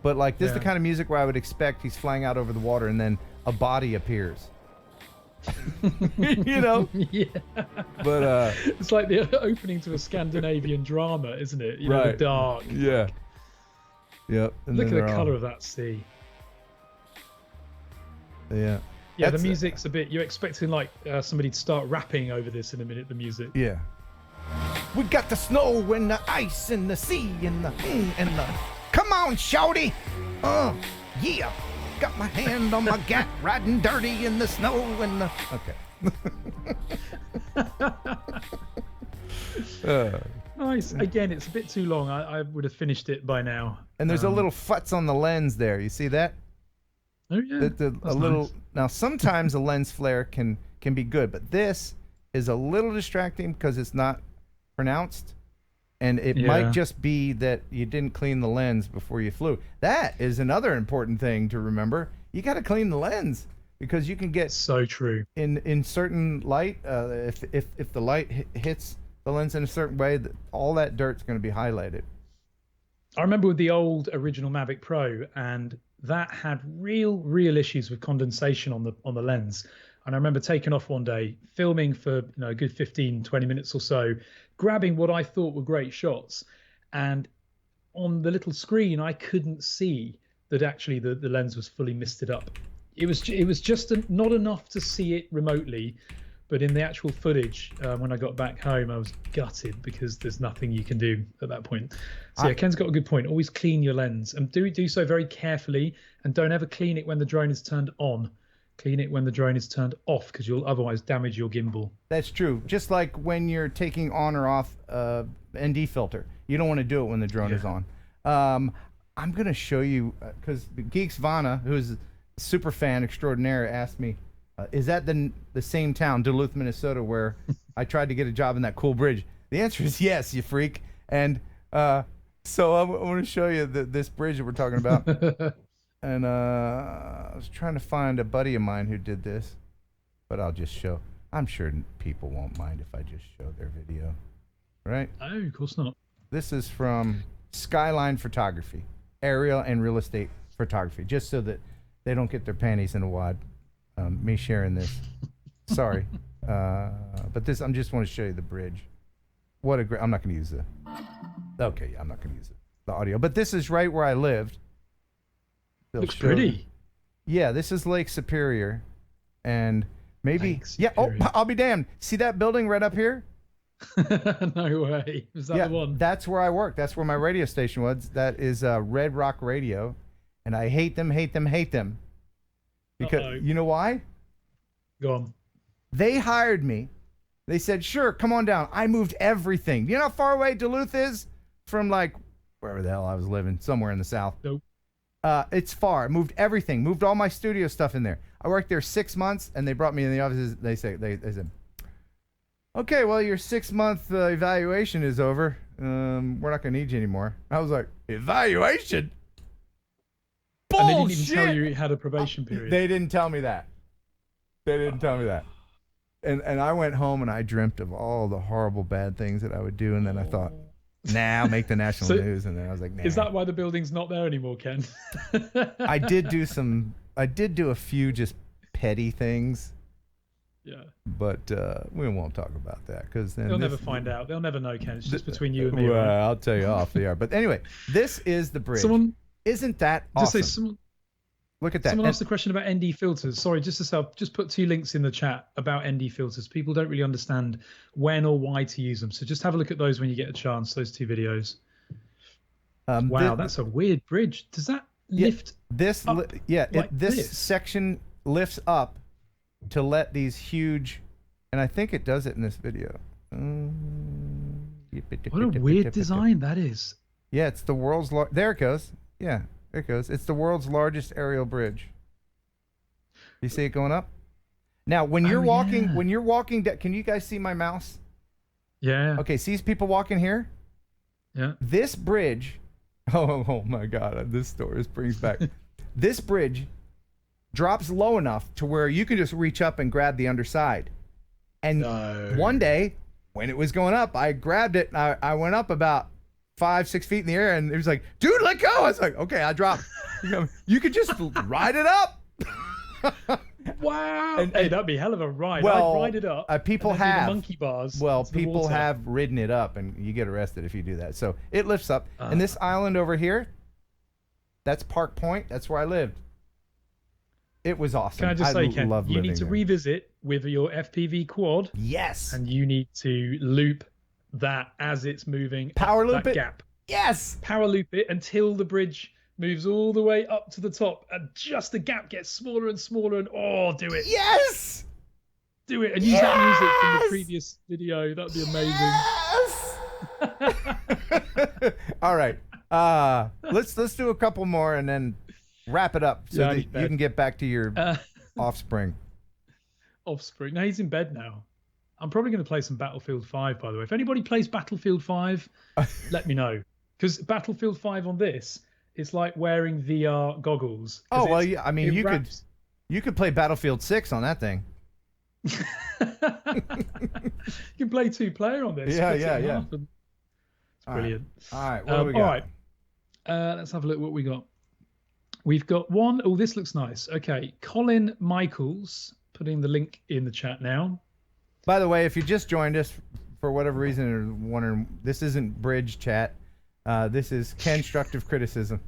Speaker 1: But like this is the kind of music where I would expect he's flying out over the water and then a body appears.
Speaker 2: Yeah.
Speaker 1: But
Speaker 2: it's like the opening to a Scandinavian drama, isn't it? The dark.
Speaker 1: Yeah. Yep. And
Speaker 2: look at the color of that sea.
Speaker 1: Yeah.
Speaker 2: Yeah, the music's a bit. You're expecting like somebody to start rapping over this in a minute. The music.
Speaker 1: Yeah. We got the snow and the ice and the sea and the Come on, shouty! Yeah. Got my hand on my gat, riding dirty in the snow and the. Okay.
Speaker 2: Nice. Again, it's a bit too long. I would have finished it by now.
Speaker 1: And there's a little futz on the lens there. You see that?
Speaker 2: Oh yeah.
Speaker 1: A little. Now sometimes a lens flare can be good, but this is a little distracting because it's not pronounced, and it might just be that you didn't clean the lens before you flew. That is another important thing to remember. You got to clean the lens because you can get
Speaker 2: so true
Speaker 1: in certain light. If the light hits the lens in a certain way, all that dirt's going to be highlighted.
Speaker 2: I remember with the old original Mavic Pro, and that had real issues with condensation on the lens. And I remember taking off one day, filming for a good 15, 20 minutes or so, grabbing what I thought were great shots. And on the little screen, I couldn't see that actually the lens was fully misted up. It was just not enough to see it remotely. But in the actual footage, when I got back home, I was gutted because there's nothing you can do at that point. So yeah, Ken's got a good point. Always clean your lens, and do so very carefully, and don't ever clean it when the drone is turned on. Clean it when the drone is turned off, because you'll otherwise damage your gimbal.
Speaker 1: That's true. Just like when you're taking on or off ND filter, you don't want to do it when the drone is on. I'm gonna show you because Geeks Vana, who's a super fan extraordinaire, asked me. Is that the same town, Duluth, Minnesota, where I tried to get a job in that cool bridge? The answer is yes, you freak. And so I want to show you this bridge that we're talking about. And I was trying to find a buddy of mine who did this, but I'll just show. I'm sure people won't mind if I just show their video, right?
Speaker 2: Oh, of course not.
Speaker 1: This is from Skyline Photography, aerial and real estate photography, just so that they don't get their panties in a wad. Me sharing this, sorry, but this I just want to show you the bridge. What a great! I'm not going to use I'm not going to use the audio, but this is right where I lived.
Speaker 2: Looks pretty.
Speaker 1: Yeah, this is Lake Superior, and maybe
Speaker 2: Superior.
Speaker 1: Oh, I'll be damned. See that building right up here?
Speaker 2: No way. Was that the one?
Speaker 1: That's where I work. That's where my radio station was. That is Red Rock Radio, and I hate them. Because you know why?
Speaker 2: Go on.
Speaker 1: They hired me. They said, sure, come on down. I moved everything. You know how far away Duluth is from like wherever the hell I was living, somewhere in the South?
Speaker 2: Nope.
Speaker 1: It's far. I moved everything. Moved all my studio stuff in there. I worked there 6 months, and they brought me in the offices. They said, okay, well, your 6-month evaluation is over. We're not going to need you anymore. I was like, evaluation?
Speaker 2: And they didn't even tell you you had a probation period.
Speaker 1: They didn't tell me that. And I went home and I dreamt of all the horrible bad things that I would do, and then I thought, nah, I'll make the national news, and then I was like, nah.
Speaker 2: Is that why the building's not there anymore, Ken?
Speaker 1: I did do a few just petty things.
Speaker 2: Yeah.
Speaker 1: But we won't talk about that because then
Speaker 2: they'll never find out. They'll never know, Ken. It's just between you and me.
Speaker 1: Well,
Speaker 2: right?
Speaker 1: I'll tell you off the air. But anyway, this is the bridge. Isn't that
Speaker 2: Just
Speaker 1: awesome?
Speaker 2: say someone,
Speaker 1: Look at that.
Speaker 2: someone
Speaker 1: And-
Speaker 2: asked a question about ND filters. Sorry, just to say, I've just put 2 links in the chat about ND filters. People don't really understand when or why to use them. So just have a look at those when you get a chance, those 2 videos. Wow, that's a weird bridge. Does that lift
Speaker 1: this
Speaker 2: up like
Speaker 1: this
Speaker 2: this?
Speaker 1: section lifts up to let these huge, and I think it does it in this video.
Speaker 2: What a weird design that is.
Speaker 1: Yeah, it's the world's there it goes. Yeah, there it goes. It's the world's largest aerial bridge. You see it going up? Now, when you're walking, can you guys see my mouse?
Speaker 2: Yeah.
Speaker 1: Okay, see these people walking here?
Speaker 2: Yeah.
Speaker 1: This bridge, oh my God, this brings back. This bridge drops low enough to where you can just reach up and grab the underside. And one day, when it was going up, I grabbed it and I went up about 5-6 feet in the air, and it was like, dude, let go. I was like, okay, I dropped. You could just ride it up.
Speaker 2: Wow. Hey, that'd be a hell of a ride.
Speaker 1: Well,
Speaker 2: I'd ride it up.
Speaker 1: people
Speaker 2: and then do the
Speaker 1: have
Speaker 2: monkey bars.
Speaker 1: Well,
Speaker 2: into the
Speaker 1: people
Speaker 2: water.
Speaker 1: have ridden it up, and you get arrested if you do that. So it lifts up. And this island over here, that's Park Point. That's where I lived. It was awesome.
Speaker 2: Can I just say, Ken,
Speaker 1: love
Speaker 2: you
Speaker 1: living
Speaker 2: need to
Speaker 1: there.
Speaker 2: revisit with your FPV quad.
Speaker 1: Yes.
Speaker 2: And you need to loop that as it's moving.
Speaker 1: Power
Speaker 2: up
Speaker 1: loop
Speaker 2: that
Speaker 1: it.
Speaker 2: Gap.
Speaker 1: Yes.
Speaker 2: Power loop it until the bridge moves all the way up to the top, and just the gap gets smaller and smaller. And do it.
Speaker 1: Yes.
Speaker 2: Do it, and use that music from the previous video. That'd be amazing.
Speaker 1: Yes. All right. Let's do a couple more and then wrap it up so that you can get back to your offspring.
Speaker 2: Offspring. No, he's in bed now. I'm probably going to play some Battlefield 5, by the way. If anybody plays Battlefield 5, let me know. Because Battlefield 5 on this, it's like wearing VR goggles.
Speaker 1: Oh well, yeah. I mean, you
Speaker 2: wraps...
Speaker 1: could play Battlefield 6 on that thing.
Speaker 2: You can play 2-player on this.
Speaker 1: Yeah.
Speaker 2: It's brilliant.
Speaker 1: All right. What do we got?
Speaker 2: All right. Let's have a look what we got. We've got one. Oh, this looks nice. Okay. Colin Michaels, putting the link in the chat now.
Speaker 1: By the way, if you just joined us for whatever reason or wondering, this isn't bridge chat. This is constructive criticism.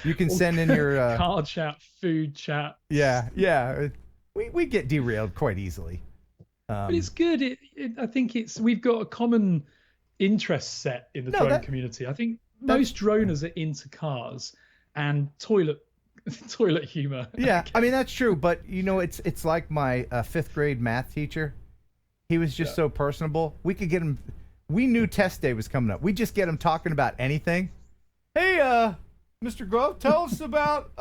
Speaker 1: You can send in your
Speaker 2: card chat, food chat.
Speaker 1: Yeah. We get derailed quite easily.
Speaker 2: But it's good. I think we've got a common interest set in the drone community. I think most droners are into cars and toilet humor.
Speaker 1: Yeah, I mean that's true, but it's like my 5th grade math teacher. He was just so personable. We could get him. We knew test day was coming up. We just get him talking about anything. Hey, Mr. Grove, tell us about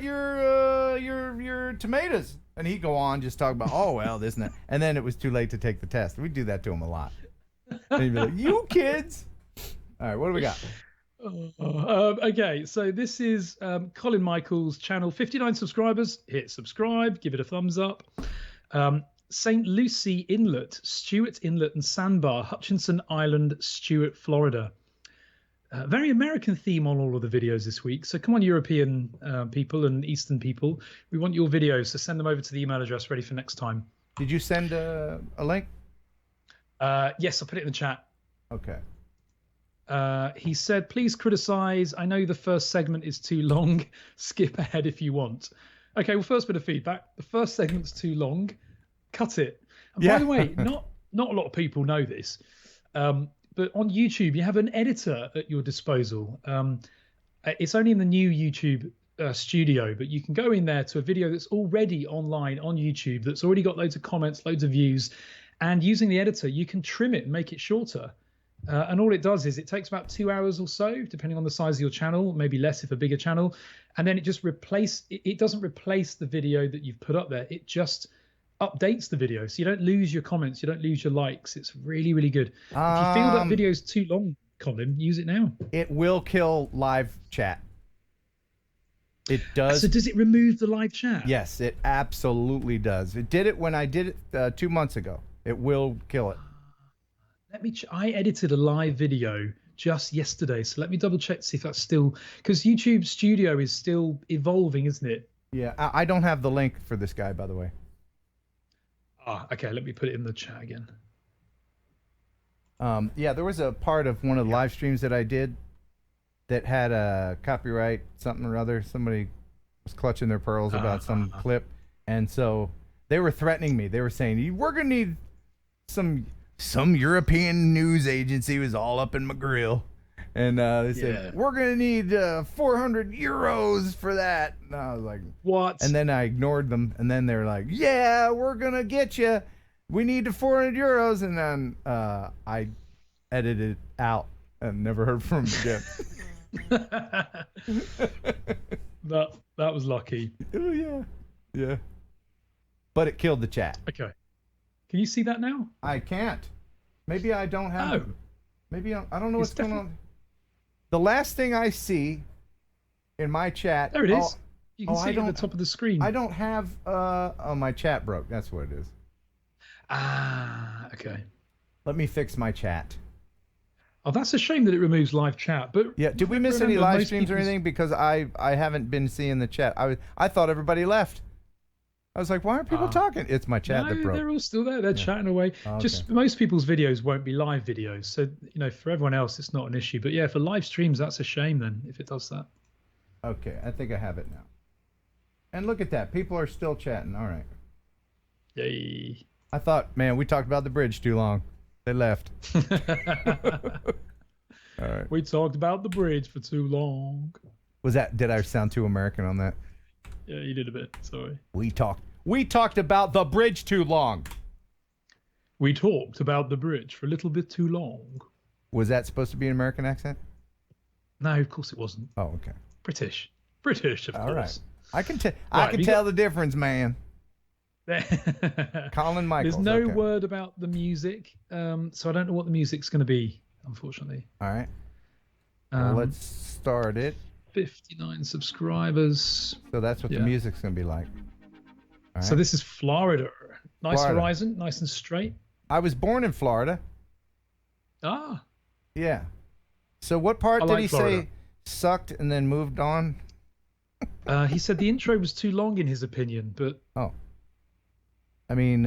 Speaker 1: your tomatoes. And he'd go on just talk about this and that. And then it was too late to take the test. We do that to him a lot. And he'd be like, "You kids." All right, what do we got?
Speaker 2: Okay, so this is Colin Michaels' channel. 59 subscribers. Hit subscribe. Give it a thumbs up. St. Lucie Inlet, Stewart Inlet and Sandbar, Hutchinson Island, Stewart, Florida. Very American theme on all of the videos this week. So come on, European people and Eastern people. We want your videos, so send them over to the email address ready for next time.
Speaker 1: Did you send a link?
Speaker 2: Yes, I'll put it in the chat.
Speaker 1: Okay.
Speaker 2: He said, please criticize. I know the first segment is too long. Skip ahead if you want. Okay, well, first bit of feedback. The first segment's too long. Cut it. And by the way, not a lot of people know this, but on YouTube, you have an editor at your disposal. It's only in the new YouTube studio, but you can go in there to a video that's already online on YouTube, that's already got loads of comments, loads of views, and using the editor, you can trim it and make it shorter. And all it does is it takes about 2 hours or so, depending on the size of your channel, maybe less if a bigger channel. And then it just it doesn't replace the video that you've put up there. It just updates the video. So you don't lose your comments. You don't lose your likes. It's really, really good. If you feel that video's too long, Colin, use it now.
Speaker 1: It will kill live chat. It does.
Speaker 2: So does it remove the live chat?
Speaker 1: Yes, it absolutely does. It did it when I did it 2 months ago. It will kill it.
Speaker 2: I edited a live video just yesterday, so let me double check to see if that's still, because YouTube Studio is still evolving, isn't it?
Speaker 1: Yeah, I don't have the link for this guy, by the way.
Speaker 2: Okay, let me put it in the chat again.
Speaker 1: Yeah, there was a part of one of the live streams that I did that had a copyright something or other. Somebody was clutching their pearls about some clip, and so they were threatening me. They were saying, "We're gonna need some European news agency was all up in my grill." And they said, "We're going to need 400 euros for that." And I was like,
Speaker 2: "What?"
Speaker 1: And then I ignored them. And then they're like, "Yeah, we're going to get you. We need the 400 euros." And then I edited it out and never heard from them again.
Speaker 2: That was lucky.
Speaker 1: Oh, yeah. Yeah. But it killed the chat.
Speaker 2: Okay. Can you see that now?
Speaker 1: I can't. Maybe I don't have... Maybe I don't know what's going on. The last thing I see in my chat...
Speaker 2: There it is. You can see it at the top of the screen.
Speaker 1: I don't have... oh, my chat broke. That's what it is.
Speaker 2: Okay.
Speaker 1: Let me fix my chat.
Speaker 2: Oh, that's a shame that it removes live chat. But
Speaker 1: yeah, did we miss any live streams or anything? Because I haven't been seeing the chat. I thought everybody left. I was like, why aren't people talking? It's my chat that broke.
Speaker 2: They're all still there. They're chatting away. Okay. Just most people's videos won't be live videos. So, for everyone else, it's not an issue. But yeah, for live streams, that's a shame then, if it does that.
Speaker 1: Okay, I think I have it now. And look at that. People are still chatting. All right.
Speaker 2: Yay.
Speaker 1: I thought, man, we talked about the bridge too long. They left. All right.
Speaker 2: We talked about the bridge for too long.
Speaker 1: Did I sound too American on that?
Speaker 2: Yeah, you did a bit. Sorry.
Speaker 1: We talked about the bridge too long.
Speaker 2: We talked about the bridge for a little bit too long.
Speaker 1: Was that supposed to be an American accent?
Speaker 2: No, of course it wasn't.
Speaker 1: Oh, okay.
Speaker 2: British, of
Speaker 1: All
Speaker 2: course.
Speaker 1: Right. I can tell the difference, man. Colin Michaels.
Speaker 2: There's no word about the music, so I don't know what the music's going to be, unfortunately.
Speaker 1: All right. Well, let's start it.
Speaker 2: 59 subscribers.
Speaker 1: So that's what the music's going to be like. All right.
Speaker 2: So this is Florida. Nice horizon, nice and straight.
Speaker 1: I was born in Florida.
Speaker 2: Ah.
Speaker 1: Yeah. So what part did he say sucked and then moved on?
Speaker 2: He said the intro was too long in his opinion, but...
Speaker 1: Oh. I mean,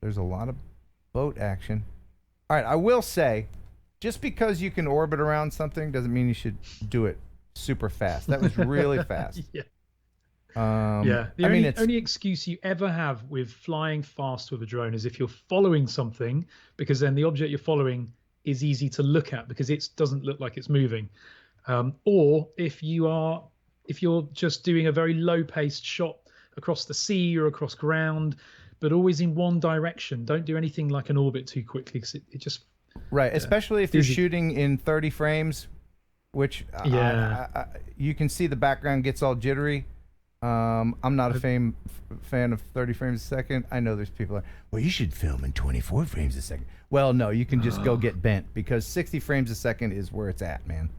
Speaker 1: there's a lot of boat action. All right, I will say, just because you can orbit around something doesn't mean you should do it super fast. That was really fast.
Speaker 2: Yeah. The only excuse you ever have with flying fast with a drone is if you're following something, because then the object you're following is easy to look at because it doesn't look like it's moving. Or if you're just doing a very low-paced shot across the sea or across ground, but always in one direction. Don't do anything like an orbit too quickly because it just...
Speaker 1: Right, especially if you're shooting in 30 frames, which you can see the background gets all jittery. I'm not a fan of 30 frames a second. I know there's people like, well, you should film in 24 frames a second. Well, no, you can just go get bent because 60 frames a second is where it's at, man.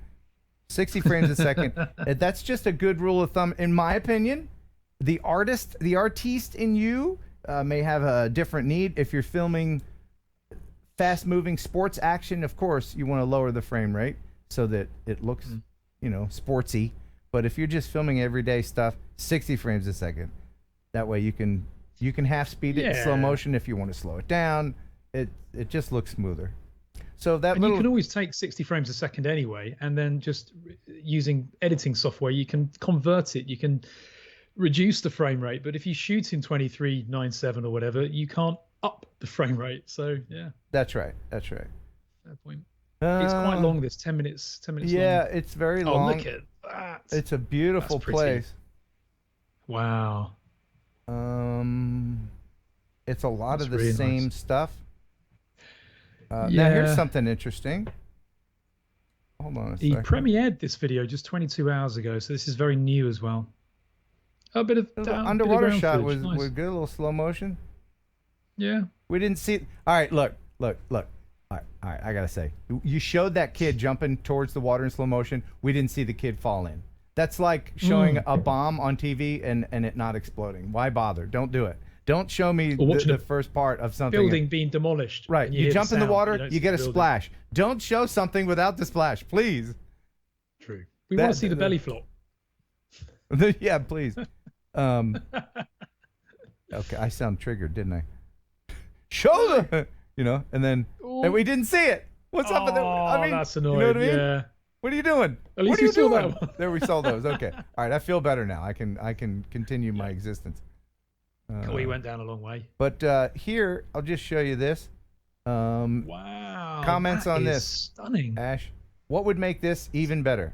Speaker 1: 60 frames a second. That's just a good rule of thumb, in my opinion. The artiste in you may have a different need. If you're filming fast-moving sports action, of course, you want to lower the frame rate so that it looks, sportsy. But if you're just filming everyday stuff, 60 frames a second. That way you can half speed it in slow motion if you want to slow it down. It just looks smoother. So you
Speaker 2: can always take 60 frames a second anyway, and then just using editing software, you can convert it. You can reduce the frame rate, but if you shoot in 23:97 or whatever, you can't up the frame rate. So yeah,
Speaker 1: that's right.
Speaker 2: Fair point. It's quite long. This 10 minutes.
Speaker 1: Yeah,
Speaker 2: long.
Speaker 1: It's very long.
Speaker 2: Oh, look at that!
Speaker 1: It's a beautiful place.
Speaker 2: Wow.
Speaker 1: It's a lot
Speaker 2: That's
Speaker 1: of the
Speaker 2: really
Speaker 1: same
Speaker 2: nice
Speaker 1: stuff. Now here's something interesting. Hold on a second.
Speaker 2: He premiered this video just 22 hours ago, so this is very new as well. A bit of
Speaker 1: underwater shot
Speaker 2: was
Speaker 1: was good, a little slow motion.
Speaker 2: Yeah.
Speaker 1: We didn't see. All right, look. All right, I gotta say, you showed that kid jumping towards the water in slow motion. We didn't see the kid fall in. That's like showing a bomb on TV and it not exploding. Why bother? Don't do it. Don't show me the first part of something.
Speaker 2: Building being demolished.
Speaker 1: Right. You jump in the water, you get a splash. Don't show something without the splash, please.
Speaker 2: True. We want to see the belly flop.
Speaker 1: Yeah, please. Okay, I sound triggered, didn't I? Show them, and then and we didn't see it. What's up with it? I mean,
Speaker 2: that's annoying.
Speaker 1: You know what I mean?
Speaker 2: Yeah.
Speaker 1: What are you doing?
Speaker 2: At least
Speaker 1: what are
Speaker 2: you
Speaker 1: you
Speaker 2: saw
Speaker 1: doing?
Speaker 2: that one.
Speaker 1: There, we saw those. Okay. All right. I feel better now. I can continue my existence.
Speaker 2: We went down a long way.
Speaker 1: But here, I'll just show you this.
Speaker 2: Wow.
Speaker 1: Comments
Speaker 2: that
Speaker 1: on
Speaker 2: is
Speaker 1: this.
Speaker 2: Stunning.
Speaker 1: Ash, what would make this even better?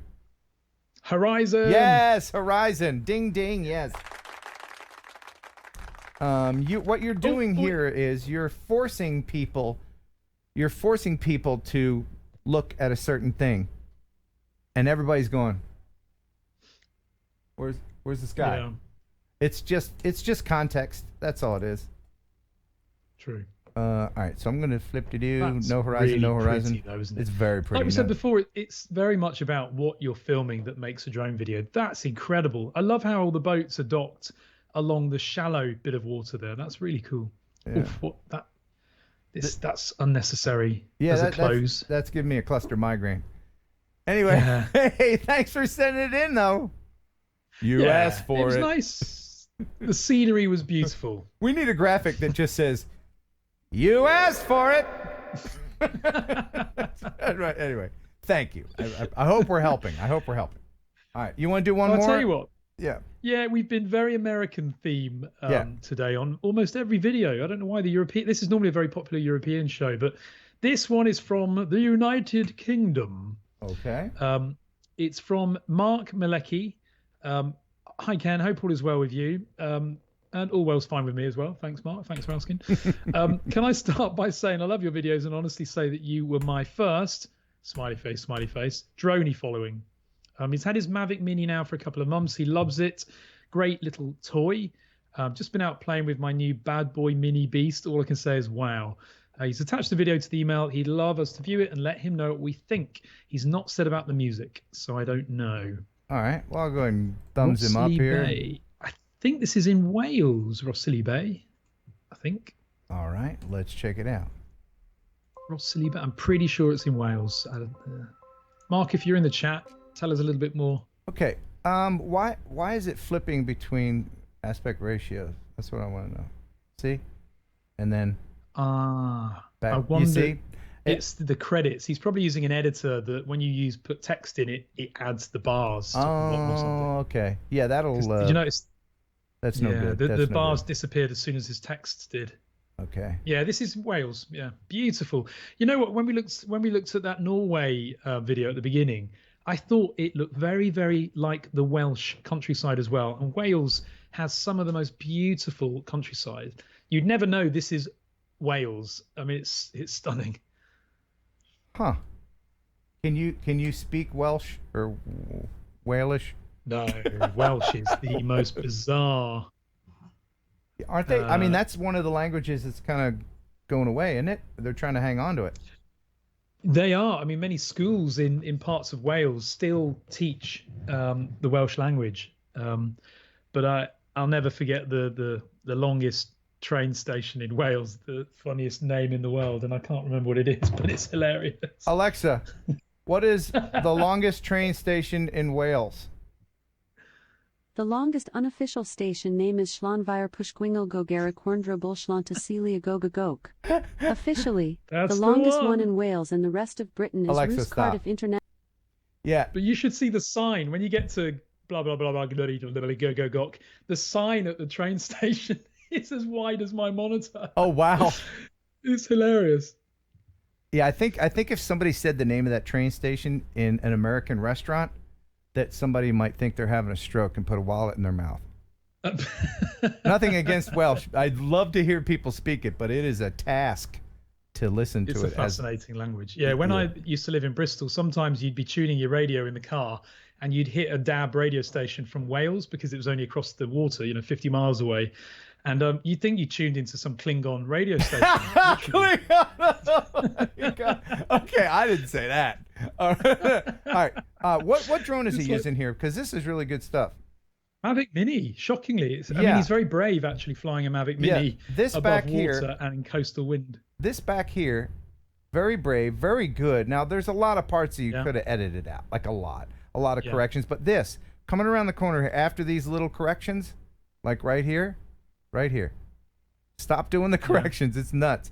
Speaker 2: Horizon.
Speaker 1: Yes, Horizon. Ding, ding. Yes. What you're doing here is you're forcing people to look at a certain thing, and everybody's going, "Where's this guy?"
Speaker 2: Yeah.
Speaker 1: It's just context. That's all it is.
Speaker 2: True.
Speaker 1: All right, so I'm gonna flip to do
Speaker 2: That's
Speaker 1: no horizon,
Speaker 2: really
Speaker 1: no horizon.
Speaker 2: pretty though, isn't it?
Speaker 1: It's very pretty.
Speaker 2: Like we said
Speaker 1: no?
Speaker 2: before, it's very much about what you're filming that makes a drone video. That's incredible. I love how all the boats are docked along the shallow bit of water there. That's really cool.
Speaker 1: Yeah.
Speaker 2: Oof, that's unnecessary
Speaker 1: Yeah,
Speaker 2: as a close.
Speaker 1: That's giving me a cluster migraine. Anyway,
Speaker 2: Yeah.
Speaker 1: hey, thanks for sending it in, though. You asked for it.
Speaker 2: It was nice. The scenery was beautiful.
Speaker 1: We need a graphic that just says, "You asked for it." Right. Anyway, thank you. I hope we're helping. All right, you want to do one more?
Speaker 2: I'll tell you what.
Speaker 1: Yeah.
Speaker 2: Yeah, we've been very American theme
Speaker 1: Yeah.
Speaker 2: today on almost every video. I don't know why this is normally a very popular European show, but this one is from the United Kingdom.
Speaker 1: Okay.
Speaker 2: It's from Mark Malecki. Hi, Ken. Hope all is well with you. And all well's fine with me as well. Thanks, Mark. Thanks for asking. Can I start by saying I love your videos and honestly say that you were my first, smiley face, droney following. He's had his Mavic Mini now for a couple of months. He loves it. Great little toy. Just been out playing with my new bad boy mini beast. All I can say is wow. He's attached the video to the email. He'd love us to view it and let him know what we think. He's not said about the music, so I don't know.
Speaker 1: All right. Well, I'll go ahead and thumbs him up
Speaker 2: Rossley
Speaker 1: here.
Speaker 2: Bay. I think this is in Wales, Rossley Bay. I think.
Speaker 1: All right. Let's check it out.
Speaker 2: Rossley Bay. I'm pretty sure it's in Wales. Mark, if you're in the chat, tell us a little bit more.
Speaker 1: Okay. Why is it flipping between aspect ratios? That's what I want to know. See? And then
Speaker 2: back. I
Speaker 1: back.
Speaker 2: wonder.
Speaker 1: You see?
Speaker 2: It's the credits. He's probably using an editor that when you put text in it, it adds the bars. To the bottom or something.
Speaker 1: Oh, okay. Yeah, that'll.
Speaker 2: Did you notice?
Speaker 1: That's no good.
Speaker 2: The
Speaker 1: That's no
Speaker 2: bars
Speaker 1: good.
Speaker 2: disappeared as soon as his texts did.
Speaker 1: Okay.
Speaker 2: Yeah, this is Wales. Yeah, beautiful. You know what? When we looked at that Norway video at the beginning, I thought it looked very, very like the Welsh countryside as well. And Wales has some of the most beautiful countryside. You'd never know this is Wales. I mean, it's stunning.
Speaker 1: Huh. Can you speak Welsh or Walish?
Speaker 2: No, Welsh is the most bizarre.
Speaker 1: Aren't they? I mean, that's one of the languages that's kind of going away, isn't it? They're trying to hang on to it.
Speaker 2: They are. I mean, many schools in parts of Wales still teach the Welsh language. But I'll never forget the longest train station in Wales, the funniest name in the world, and I can't remember what it is, but it's hilarious.
Speaker 1: Alexa, what is the longest train station in Wales?
Speaker 7: The longest unofficial station name is Llanfair Pushgwingel Gogera Corndrobol Celia Gogagok. Officially,
Speaker 2: That's
Speaker 7: the
Speaker 2: the
Speaker 7: longest
Speaker 2: one.
Speaker 7: one in Wales and the rest of Britain is
Speaker 1: Alexa,
Speaker 7: Roos
Speaker 1: stop.
Speaker 7: Cardiff International.
Speaker 1: Yeah.
Speaker 2: But you should see the sign when you get to blah blah blah blah go gok. The sign at the train station is as wide as my monitor.
Speaker 1: Oh wow.
Speaker 2: It's hilarious.
Speaker 1: Yeah, I think if somebody said the name of that train station in an American restaurant, that somebody might think they're having a stroke and put a wallet in their mouth. Nothing against Welsh. I'd love to hear people speak it, but it is a task to listen to
Speaker 2: It's
Speaker 1: it.
Speaker 2: a fascinating language. Yeah, when I used to live in Bristol, sometimes you'd be tuning your radio in the car and you'd hit a DAB radio station from Wales because it was only across the water, 50 miles away. And you'd think you tuned into some Klingon radio station.
Speaker 1: Okay, I didn't say that. All right. What drone is he using here? Because this is really good stuff.
Speaker 2: Mavic Mini, shockingly. I mean, he's very brave actually flying a Mavic Mini
Speaker 1: this
Speaker 2: above
Speaker 1: back
Speaker 2: water
Speaker 1: here,
Speaker 2: and in coastal wind.
Speaker 1: This back here, very brave, very good. Now, there's a lot of parts that you
Speaker 2: Yeah.
Speaker 1: could have edited out, like a lot of corrections. But this, coming around the corner here, after these little corrections, like right here. Stop doing the corrections. It's nuts.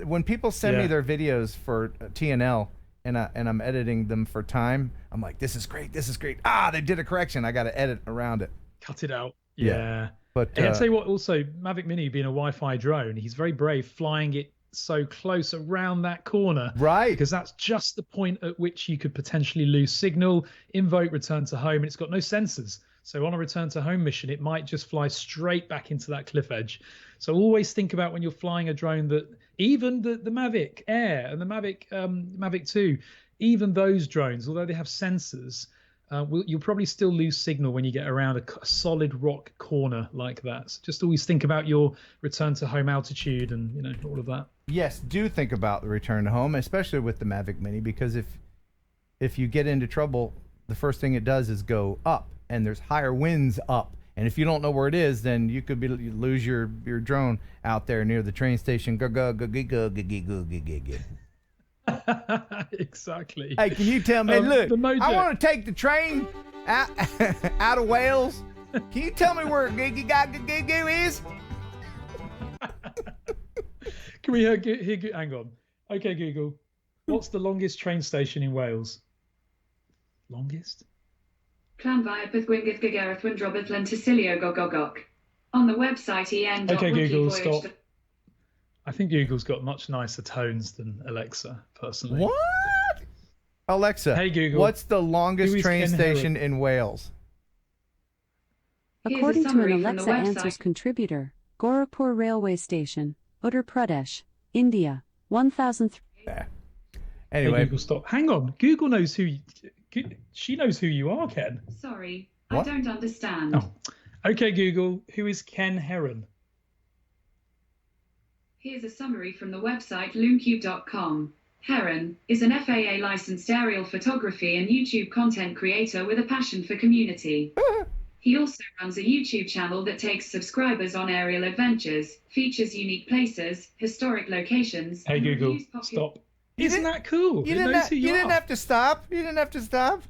Speaker 1: when people send me
Speaker 2: Yeah.
Speaker 1: their videos for TNL and I'm editing them for time, I'm like, this is great. This is great. Ah, they did a correction. I got to edit around it.
Speaker 2: Cut it out.
Speaker 1: Yeah.
Speaker 2: Yeah.
Speaker 1: But
Speaker 2: And I'll tell you what, also, Mavic Mini being a Wi-Fi drone, he's very brave flying it so close around that corner.
Speaker 1: right.
Speaker 2: Because that's just the point at which you could potentially lose signal, invoke return to home, and it's got no sensors. So on a return to home mission, it might just fly straight back into that cliff edge. So always think about when you're flying a drone that even the Mavic Air and the Mavic 2, even those drones, although they have sensors, you'll probably still lose signal when you get around a solid rock corner like that. So just always think about your return to home altitude and all of that.
Speaker 1: Yes, do think about the return to home, especially with the Mavic Mini, because if you get into trouble, the first thing it does is go up, and there's higher winds up. And if you don't know where it is, then you could you lose your drone out there near the train station.
Speaker 2: Exactly.
Speaker 1: Hey, can you tell me? Look,
Speaker 2: the Mojo.
Speaker 1: I want to take the train out out of Wales. Can you tell me where Goo is?
Speaker 2: Can we hear hang on. Okay, Google. What's the longest train station in Wales? Longest?
Speaker 8: Llanfair Gwyngyth Gagareth Windrobert Lenticilio Gogogok. On the website en.
Speaker 2: Okay, Google, stop. I think Google's got much nicer tones than Alexa, personally.
Speaker 1: What? Alexa,
Speaker 2: Hey, Google.
Speaker 1: what's the longest
Speaker 2: Who is
Speaker 1: train
Speaker 2: Ken
Speaker 1: station
Speaker 2: Heron?
Speaker 1: in Wales?
Speaker 8: Here's a
Speaker 7: According to an
Speaker 8: summary from the
Speaker 7: Alexa
Speaker 8: website.
Speaker 7: Answers contributor, Gorakhpur Railway Station, Uttar Pradesh, India, 1003.
Speaker 1: Yeah.
Speaker 2: Hey,
Speaker 1: Anyway,
Speaker 2: Google, stop. Hang on. Google knows who she knows who you are, Ken.
Speaker 8: Sorry,
Speaker 1: What?
Speaker 8: I don't understand.
Speaker 2: Oh. Okay, Google, who is Ken Heron?
Speaker 8: Here's a summary from the website loomcube.com. Heron is an FAA licensed aerial photography and YouTube content creator with a passion for community. He also runs a YouTube channel that takes subscribers on aerial adventures, features unique places, historic locations.
Speaker 2: Hey,
Speaker 8: and
Speaker 2: Google,
Speaker 8: reviews popular-
Speaker 2: stop. Isn't that cool?
Speaker 1: you
Speaker 2: It
Speaker 1: didn't
Speaker 2: knows who you are.
Speaker 1: have to stop. You didn't have to stop.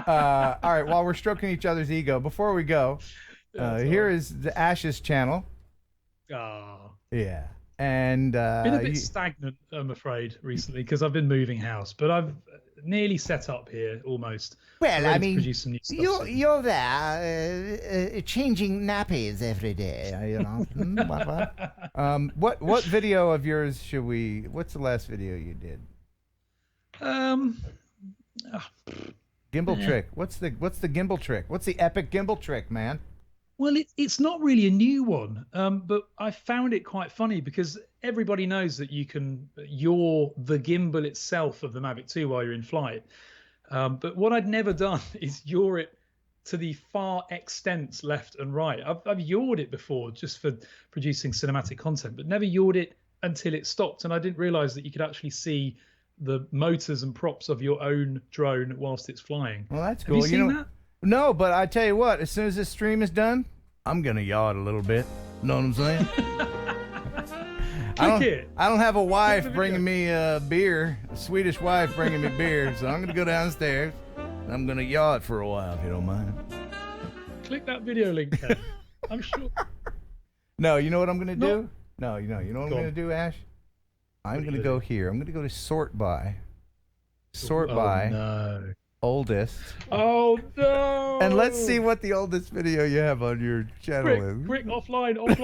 Speaker 1: All right, while we're stroking each other's ego, before we go, here is the Ash's channel.
Speaker 2: Ah.
Speaker 1: Yeah. And
Speaker 2: Been a bit stagnant, I'm afraid, recently because I've been moving house, but I've nearly set up here almost.
Speaker 9: Well,
Speaker 2: Ready
Speaker 9: I
Speaker 2: to
Speaker 9: mean,
Speaker 2: produce some new stuff soon.
Speaker 9: you're there changing nappies every day, you know.
Speaker 1: what video of yours should we? What's the last video you did? Gimbal trick. What's the gimbal trick? What's the epic gimbal trick, man?
Speaker 2: Well, it's not really a new one, but I found it quite funny because everybody knows that you're the gimbal itself of the Mavic 2 while you're in flight. But what I'd never done is yaw it to the far extents left and right. I've yawed it before just for producing cinematic content, but never yawed it until it stopped. And I didn't realize that you could actually see the motors and props of your own drone whilst it's flying.
Speaker 1: Well, that's
Speaker 2: Have
Speaker 1: cool.
Speaker 2: you seen that?
Speaker 1: No, but I tell you what, as soon as this stream is done, I'm gonna yaw it a little bit. Know what I'm saying? I don't have a wife bringing me beer, a Swedish wife bringing me beer, so I'm gonna go downstairs and I'm gonna yaw it for a while, if you don't mind.
Speaker 2: Click that video link, Ken. I'm sure.
Speaker 1: No, you know what I'm gonna
Speaker 2: No.
Speaker 1: do? No, you know what I'm
Speaker 2: Go on.
Speaker 1: gonna do, Ash? I'm
Speaker 2: are
Speaker 1: gonna
Speaker 2: you
Speaker 1: go
Speaker 2: gonna
Speaker 1: here. I'm gonna go to sort by. Sort
Speaker 2: Oh,
Speaker 1: by
Speaker 2: no.
Speaker 1: oldest.
Speaker 2: Oh no!
Speaker 1: And let's see what the oldest video you have on your channel is.
Speaker 2: Quick, offline. Quick,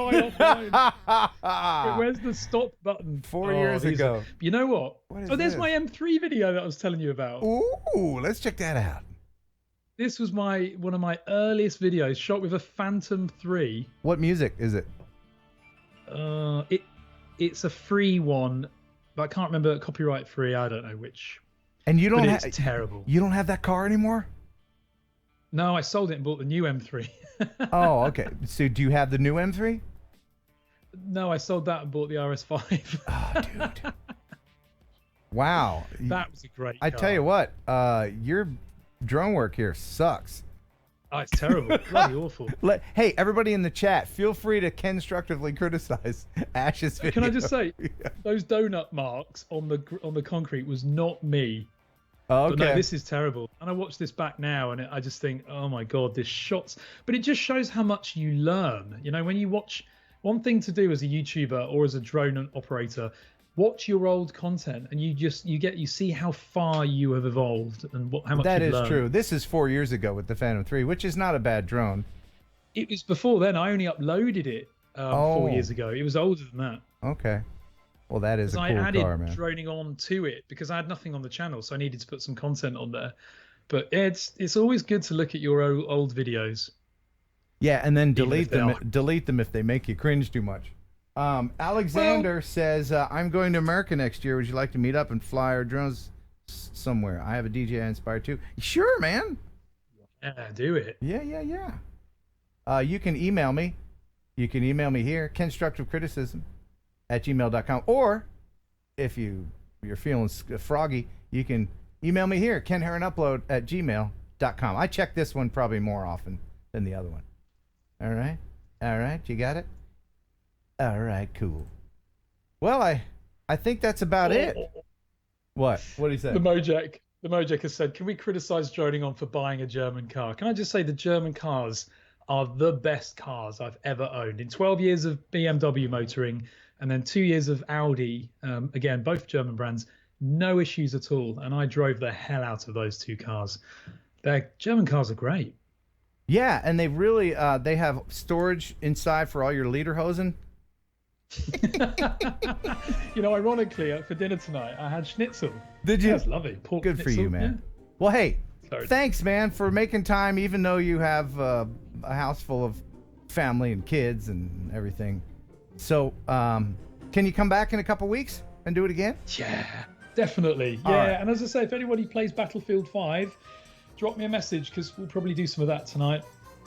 Speaker 2: where's the stop button?
Speaker 1: 4 years
Speaker 2: these
Speaker 1: ago.
Speaker 2: are- You know what?
Speaker 1: What is
Speaker 2: There's
Speaker 1: this?
Speaker 2: my M3 video that I was telling you about.
Speaker 1: Ooh, let's check that out.
Speaker 2: This was one of my earliest videos, shot with a Phantom 3.
Speaker 1: What music is it?
Speaker 2: It's a free one, but I can't remember, copyright free. I don't know which.
Speaker 1: And you don't
Speaker 2: But
Speaker 1: have
Speaker 2: it's terrible.
Speaker 1: You don't have that car anymore?
Speaker 2: No, I sold it and bought the new M3.
Speaker 1: Oh, okay. So do you have the new M3?
Speaker 2: No, I sold that and bought the RS5.
Speaker 1: Oh, dude. Wow.
Speaker 2: That was a great
Speaker 1: I
Speaker 2: car.
Speaker 1: tell you what, your drone work here sucks.
Speaker 2: Oh, it's terrible. Bloody awful.
Speaker 1: Hey, everybody in the chat, feel free to constructively criticize Ash's video.
Speaker 2: Can I just say,
Speaker 1: Yeah.
Speaker 2: those donut marks on the concrete was not me.
Speaker 1: Oh,
Speaker 2: But
Speaker 1: okay.
Speaker 2: no, this is terrible. And I watch this back now, and I just think, oh my god, this shots. But it just shows how much you learn. You know, when you watch one thing to do as a YouTuber or as a drone operator, watch your old content, and you see how far you have evolved and how much
Speaker 1: That
Speaker 2: you've
Speaker 1: is
Speaker 2: learned.
Speaker 1: true. This is 4 years ago with the Phantom 3, which is not a bad drone.
Speaker 2: It was before then. I only uploaded it 4 years ago. It was older than that.
Speaker 1: Okay. Well, that is a
Speaker 2: I
Speaker 1: cool
Speaker 2: added
Speaker 1: car, man.
Speaker 2: droning on to it because I had nothing on the channel, so I needed to put some content on there. But it's always good to look at your old videos.
Speaker 1: Yeah, and then
Speaker 2: Even
Speaker 1: delete
Speaker 2: if they
Speaker 1: them.
Speaker 2: are.
Speaker 1: Delete them if they make you cringe too much. Alexander says, "I'm going to America next year. Would you like to meet up and fly our drones somewhere? I have a DJI Inspire too." Sure, man.
Speaker 2: Yeah, do it.
Speaker 1: Yeah. You can email me. You can email me here, kenstructivecriticism@gmail.com. Or if you're feeling froggy, you can email me here, kenheronupload@gmail.com. I check this one probably more often than the other one. All right. You got it? All right, cool. Well, I think that's about it. What did he say?
Speaker 2: The Mojek has said, "Can we criticize droning on for buying a German car?" Can I just say the German cars are the best cars I've ever owned. In 12 years of BMW motoring and then 2 years of Audi, again, both German brands, no issues at all. And I drove the hell out of those two cars. Their German cars are great.
Speaker 1: Yeah, and they really they have storage inside for all your lederhosen.
Speaker 2: Ironically, for dinner tonight, I had schnitzel.
Speaker 1: Did you?
Speaker 2: That's lovely. Pork
Speaker 1: Good for
Speaker 2: schnitzel,
Speaker 1: you, man.
Speaker 2: yeah.
Speaker 1: Well, hey,
Speaker 2: Sorry.
Speaker 1: thanks, man, for making time, even though you have a house full of family and kids and everything. So, can you come back in a couple weeks and do it again?
Speaker 2: Yeah, definitely.
Speaker 1: All
Speaker 2: Yeah,
Speaker 1: right.
Speaker 2: and as I say, if anybody plays Battlefield 5, drop me a message because we'll probably do some of that tonight.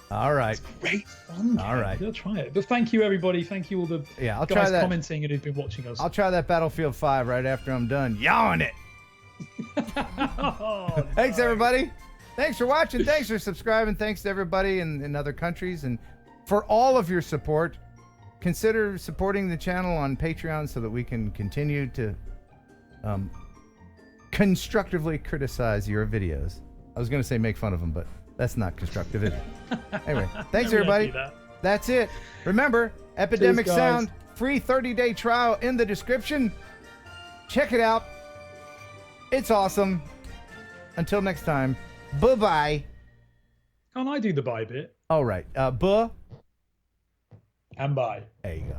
Speaker 1: All right.
Speaker 2: Great fun.
Speaker 1: All right.
Speaker 2: I'll try it. But thank you, everybody. Thank you all the
Speaker 1: Yeah, I'll try
Speaker 2: guys
Speaker 1: that.
Speaker 2: commenting and who've been watching us.
Speaker 1: I'll try that Battlefield 5 right after I'm done yawing it.
Speaker 2: Oh,
Speaker 1: Thanks, everybody. Thanks for watching. Thanks for subscribing. Thanks to everybody in other countries. And for all of your support, consider supporting the channel on Patreon so that we can continue to constructively criticize your videos. I was going to say make fun of them, but that's not constructive, is it? Anyway, thanks,
Speaker 2: Maybe I'll
Speaker 1: everybody.
Speaker 2: do that.
Speaker 1: That's it. Remember, Epidemic
Speaker 2: guys.
Speaker 1: Sound, free 30-day trial in the description. Check it out. It's awesome. Until next time, bye-bye.
Speaker 2: Can't I do the bye bit?
Speaker 1: All right. Buh.
Speaker 2: And bye.
Speaker 1: There you go.